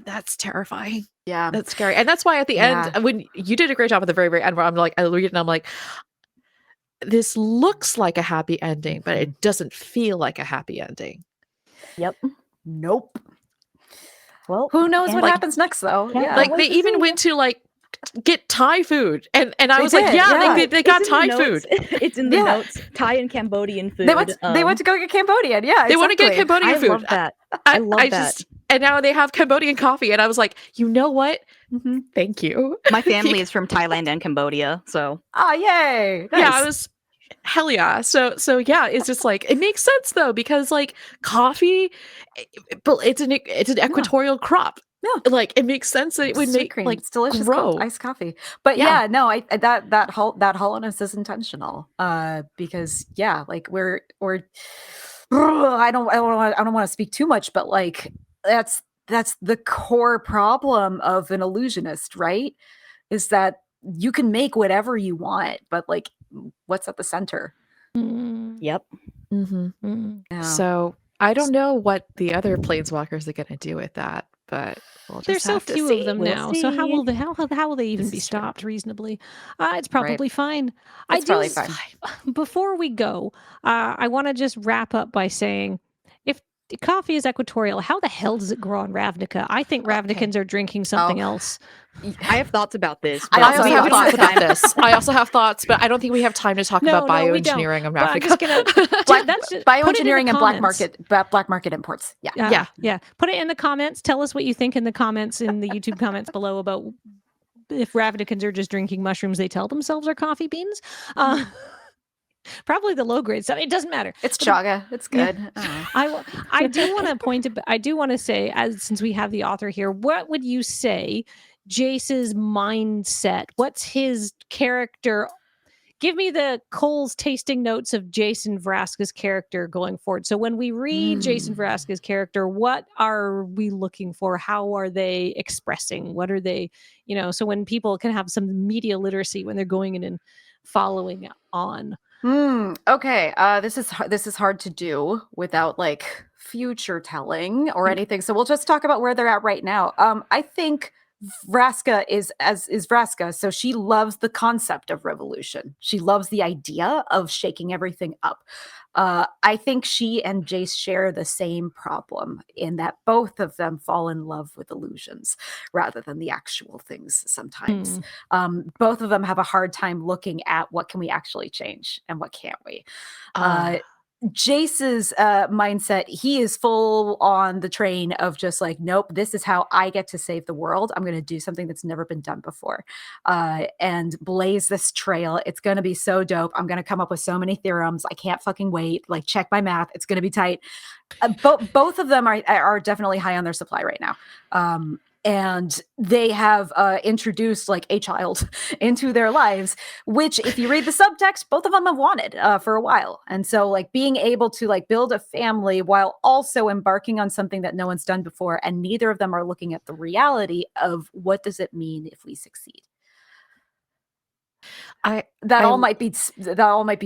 That's terrifying. Yeah. That's scary. And that's why at the end, when you did a great job at the very, very end, where I'm like, I read it and I'm like, this looks like a happy ending, but it doesn't feel like a happy ending. Yep. Nope. Well, who knows what happens next though? Yeah. Like they even went to like get Thai food, and I was like, they got Thai food. It's in the notes. Thai and Cambodian food. They went to go get Cambodian. Yeah, they want to get Cambodian food. I love that. I love that. And now they have Cambodian coffee, and I was like, you know what? Thank you. My family is from Thailand and Cambodia, so yay! Nice. Yeah, I was hell yeah. So yeah, it's just like it makes sense though, because like coffee, but it's an equatorial crop. Yeah, like it makes sense that it would make cream. Like it's delicious grow. Iced coffee. But no, that hollowness is intentional. Because like we're I don't want to speak too much, but like that's the core problem of an illusionist, right? Is that you can make whatever you want, but like what's at the center? Yep. Yeah. So I don't know what the other planeswalkers are going to do with that. But there's so few of them now. So how will they even be stopped reasonably? It's probably fine. It's probably fine. Before we go, I want to just wrap up by saying, coffee is equatorial. How the hell does it grow on Ravnica? I think Ravnicans are drinking something else. I have thoughts about this. I but I also we have don't thoughts have about this. I also have thoughts, but I don't think we have time to talk about we don't. bioengineering of But I'm just Ravnica. gonna that's just, Bioengineering and black comments. market imports. Yeah. Yeah. Put it in the comments. Tell us what you think in the comments in the YouTube comments below about if Ravnicans are just drinking mushrooms they tell themselves are coffee beans. Probably the low grade stuff. It doesn't matter. It's chaga. It's good. I do want to point. I do want to say, as since we have the author here, what would you say Jace's mindset? What's his character? Give me the Cole's tasting notes of Jason Vraska's character going forward. So when we read Jason Vraska's character, what are we looking for? How are they expressing? What are they, so when people can have some media literacy when they're going in and following on. Okay. This is hard to do without like future telling or anything. So we'll just talk about where they're at right now. I think Vraska is Vraska. So she loves the concept of revolution. She loves the idea of shaking everything up. I think she and Jace share the same problem in that both of them fall in love with illusions rather than the actual things sometimes. Both of them have a hard time looking at what can we actually change and what can't we. Jace's mindset, he is full on the train of just like, nope, this is how I get to save the world. I'm going to do something that's never been done before and blaze this trail. It's going to be so dope. I'm going to come up with so many theorems. I can't fucking wait. Like, check my math. It's going to be tight. Both of them are definitely high on their supply right now. And they have introduced like a child into their lives, which if you read the subtext, both of them have wanted for a while. And so like being able to like build a family while also embarking on something that no one's done before. And neither of them are looking at the reality of what does it mean if we succeed. That all might be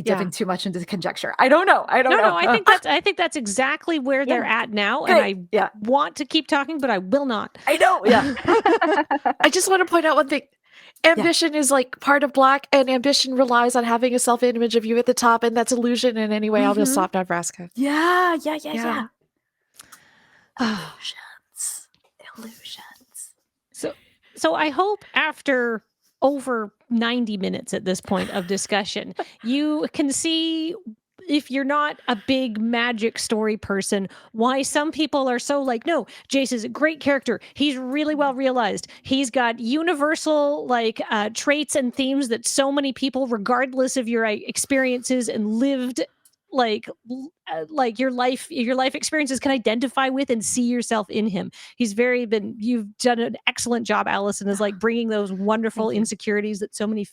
dipping too much into conjecture. I don't know. No, I think that's exactly where they're at now. Great. And I want to keep talking, but I will not. I know. Yeah. I just want to point out one thing. Ambition is like part of Black, and ambition relies on having a self-image of you at the top, and that's illusion. And anyway, I'll just stop Vraska. Yeah. Illusions. So I hope after over 90 minutes at this point of discussion, you can see, if you're not a big magic story person, why some people are so like, no, Jace is a great character. He's really well realized. He's got universal like traits and themes that so many people, regardless of your experiences and lived like your life experiences, can identify with and see yourself in him. You've done an excellent job, Alison, is like bringing those wonderful insecurities that so many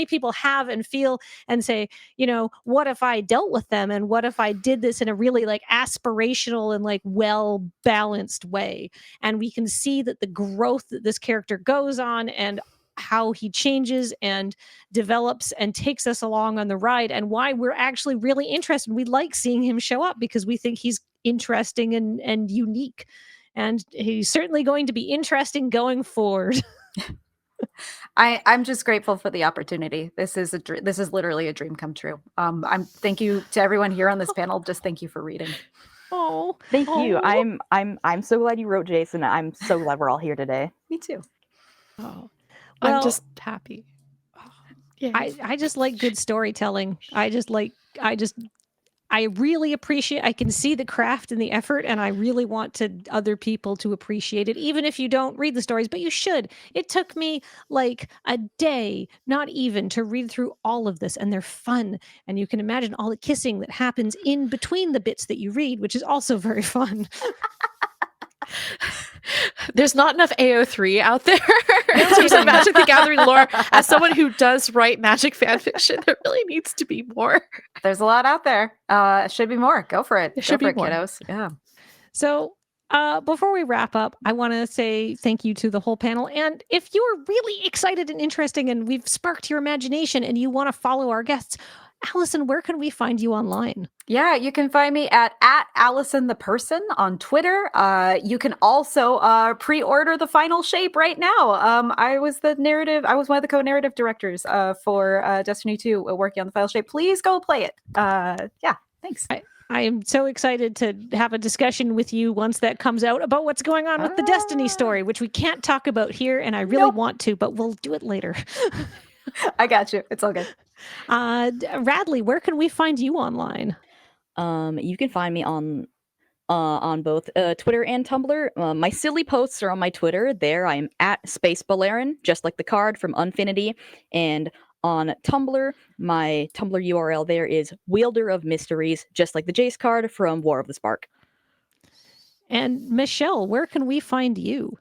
people have and feel, and say, what if I dealt with them, and what if I did this in a really like aspirational and like well balanced way. And we can see that the growth that this character goes on, and how he changes and develops and takes us along on the ride, and why we're actually really interested. We like seeing him show up because we think he's interesting and unique, and he's certainly going to be interesting going forward. I'm just grateful for the opportunity. This is literally a dream come true. Thank you to everyone here on this panel. Just thank you for reading. Oh, thank you. I'm so glad you wrote Jason. I'm so glad we're all here today. Me too. Oh. Well, I'm just happy. Yeah. I just like good storytelling. I really appreciate, I can see the craft and the effort, and I really want other people to appreciate it, even if you don't read the stories, but you should. It took me like a day, not even, to read through all of this, and they're fun. And you can imagine all the kissing that happens in between the bits that you read, which is also very fun. There's not enough AO3 out there in terms of Magic the Gathering lore. As someone who does write Magic fan fiction, there really needs to be more. There's a lot out there. Should be more. Go for it. There should be more, kiddos. Yeah. So before we wrap up, I want to say thank you to the whole panel. And if you're really excited and interesting, and we've sparked your imagination, and you want to follow our guests, Alison, where can we find you online? Yeah, you can find me at Alison the Person on Twitter. You can also pre-order the final shape right now. I was one of the co-narrative directors for Destiny 2 working on the final shape. Please go play it. Yeah, thanks. I am so excited to have a discussion with you once that comes out about what's going on with the Destiny story, which we can't talk about here, and I really want to, but we'll do it later. I got you. It's all good. Radley, where can we find you online? You can find me on both Twitter and Tumblr. My silly posts are on my Twitter. There I am at Space Beleren, just like the card from Unfinity. And on Tumblr, my Tumblr URL there is Wielder of Mysteries, just like the Jace card from War of the Spark. And Michelle, where can we find you?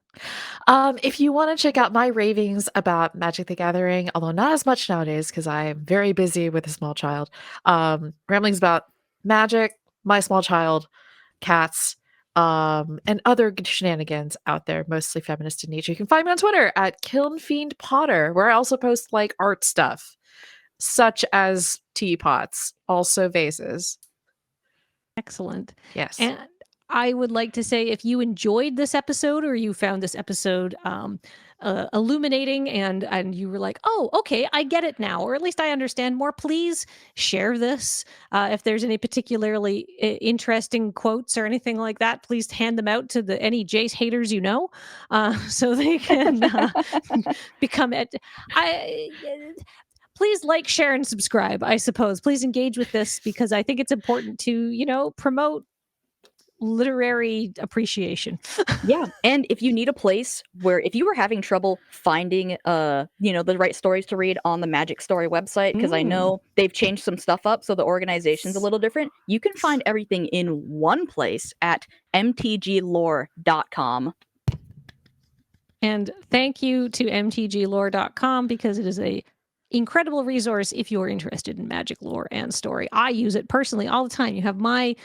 If you want to check out my ravings about Magic the Gathering, although not as much nowadays because I'm very busy with a small child, ramblings about Magic, my small child, cats, and other shenanigans out there, mostly feminist in nature. You can find me on Twitter at KilnFiendPotter, where I also post like art stuff, such as teapots, also vases. Excellent. Yes. And I would like to say, if you enjoyed this episode or you found this episode illuminating and you were like, oh, okay, I get it now, or at least I understand more, please share this. If there's any particularly interesting quotes or anything like that, please hand them out to any Jace haters you know, so they can become it. Please like, share, and subscribe, I suppose. Please engage with this because I think it's important to, promote literary appreciation. Yeah, and if you need a place where, if you were having trouble finding the right stories to read on the Magic Story website, because I know they've changed some stuff up so the organization's a little different, you can find everything in one place at mtglore.com. And thank you to mtglore.com because it is a incredible resource if you're interested in magic lore and story. I use it personally all the time. You have my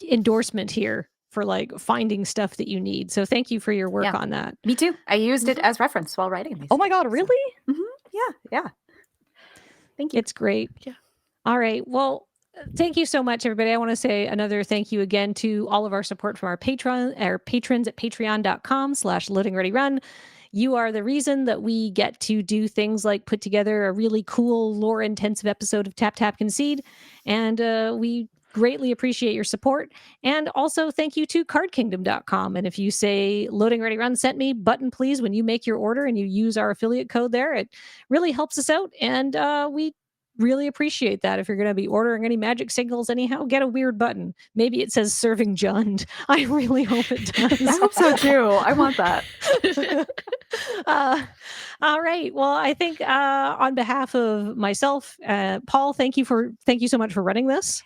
endorsement here for like finding stuff that you need. So thank you for your work on that. Me too. I used it as reference while writing these. Oh my God, really? So, yeah. Thank you. It's great. Yeah. All right. Well, thank you so much, everybody. I want to say another thank you again to all of our support from our patrons at patreon.com/loadingreadyrun. You are the reason that we get to do things like put together a really cool lore intensive episode of Tap Tap Concede. And we greatly appreciate your support. And also thank you to cardkingdom.com. And if you say Loading Ready Run sent me, button please when you make your order and you use our affiliate code there, it really helps us out. And we really appreciate that. If you're going to be ordering any magic signals anyhow, get a weird button. Maybe it says serving Jund. I really hope it does. I hope so too. I want that. All right. Well, I think on behalf of myself, Paul, thank you so much for running this.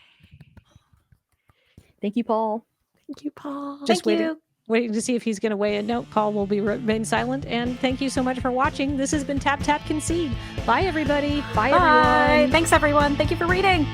Thank you, Paul. Thank you, Paul. Just waiting to see if he's going to weigh in. No, Paul will remain silent. And thank you so much for watching. This has been Tap Tap Concede. Bye, everybody. Bye, everyone. Thanks, everyone. Thank you for reading.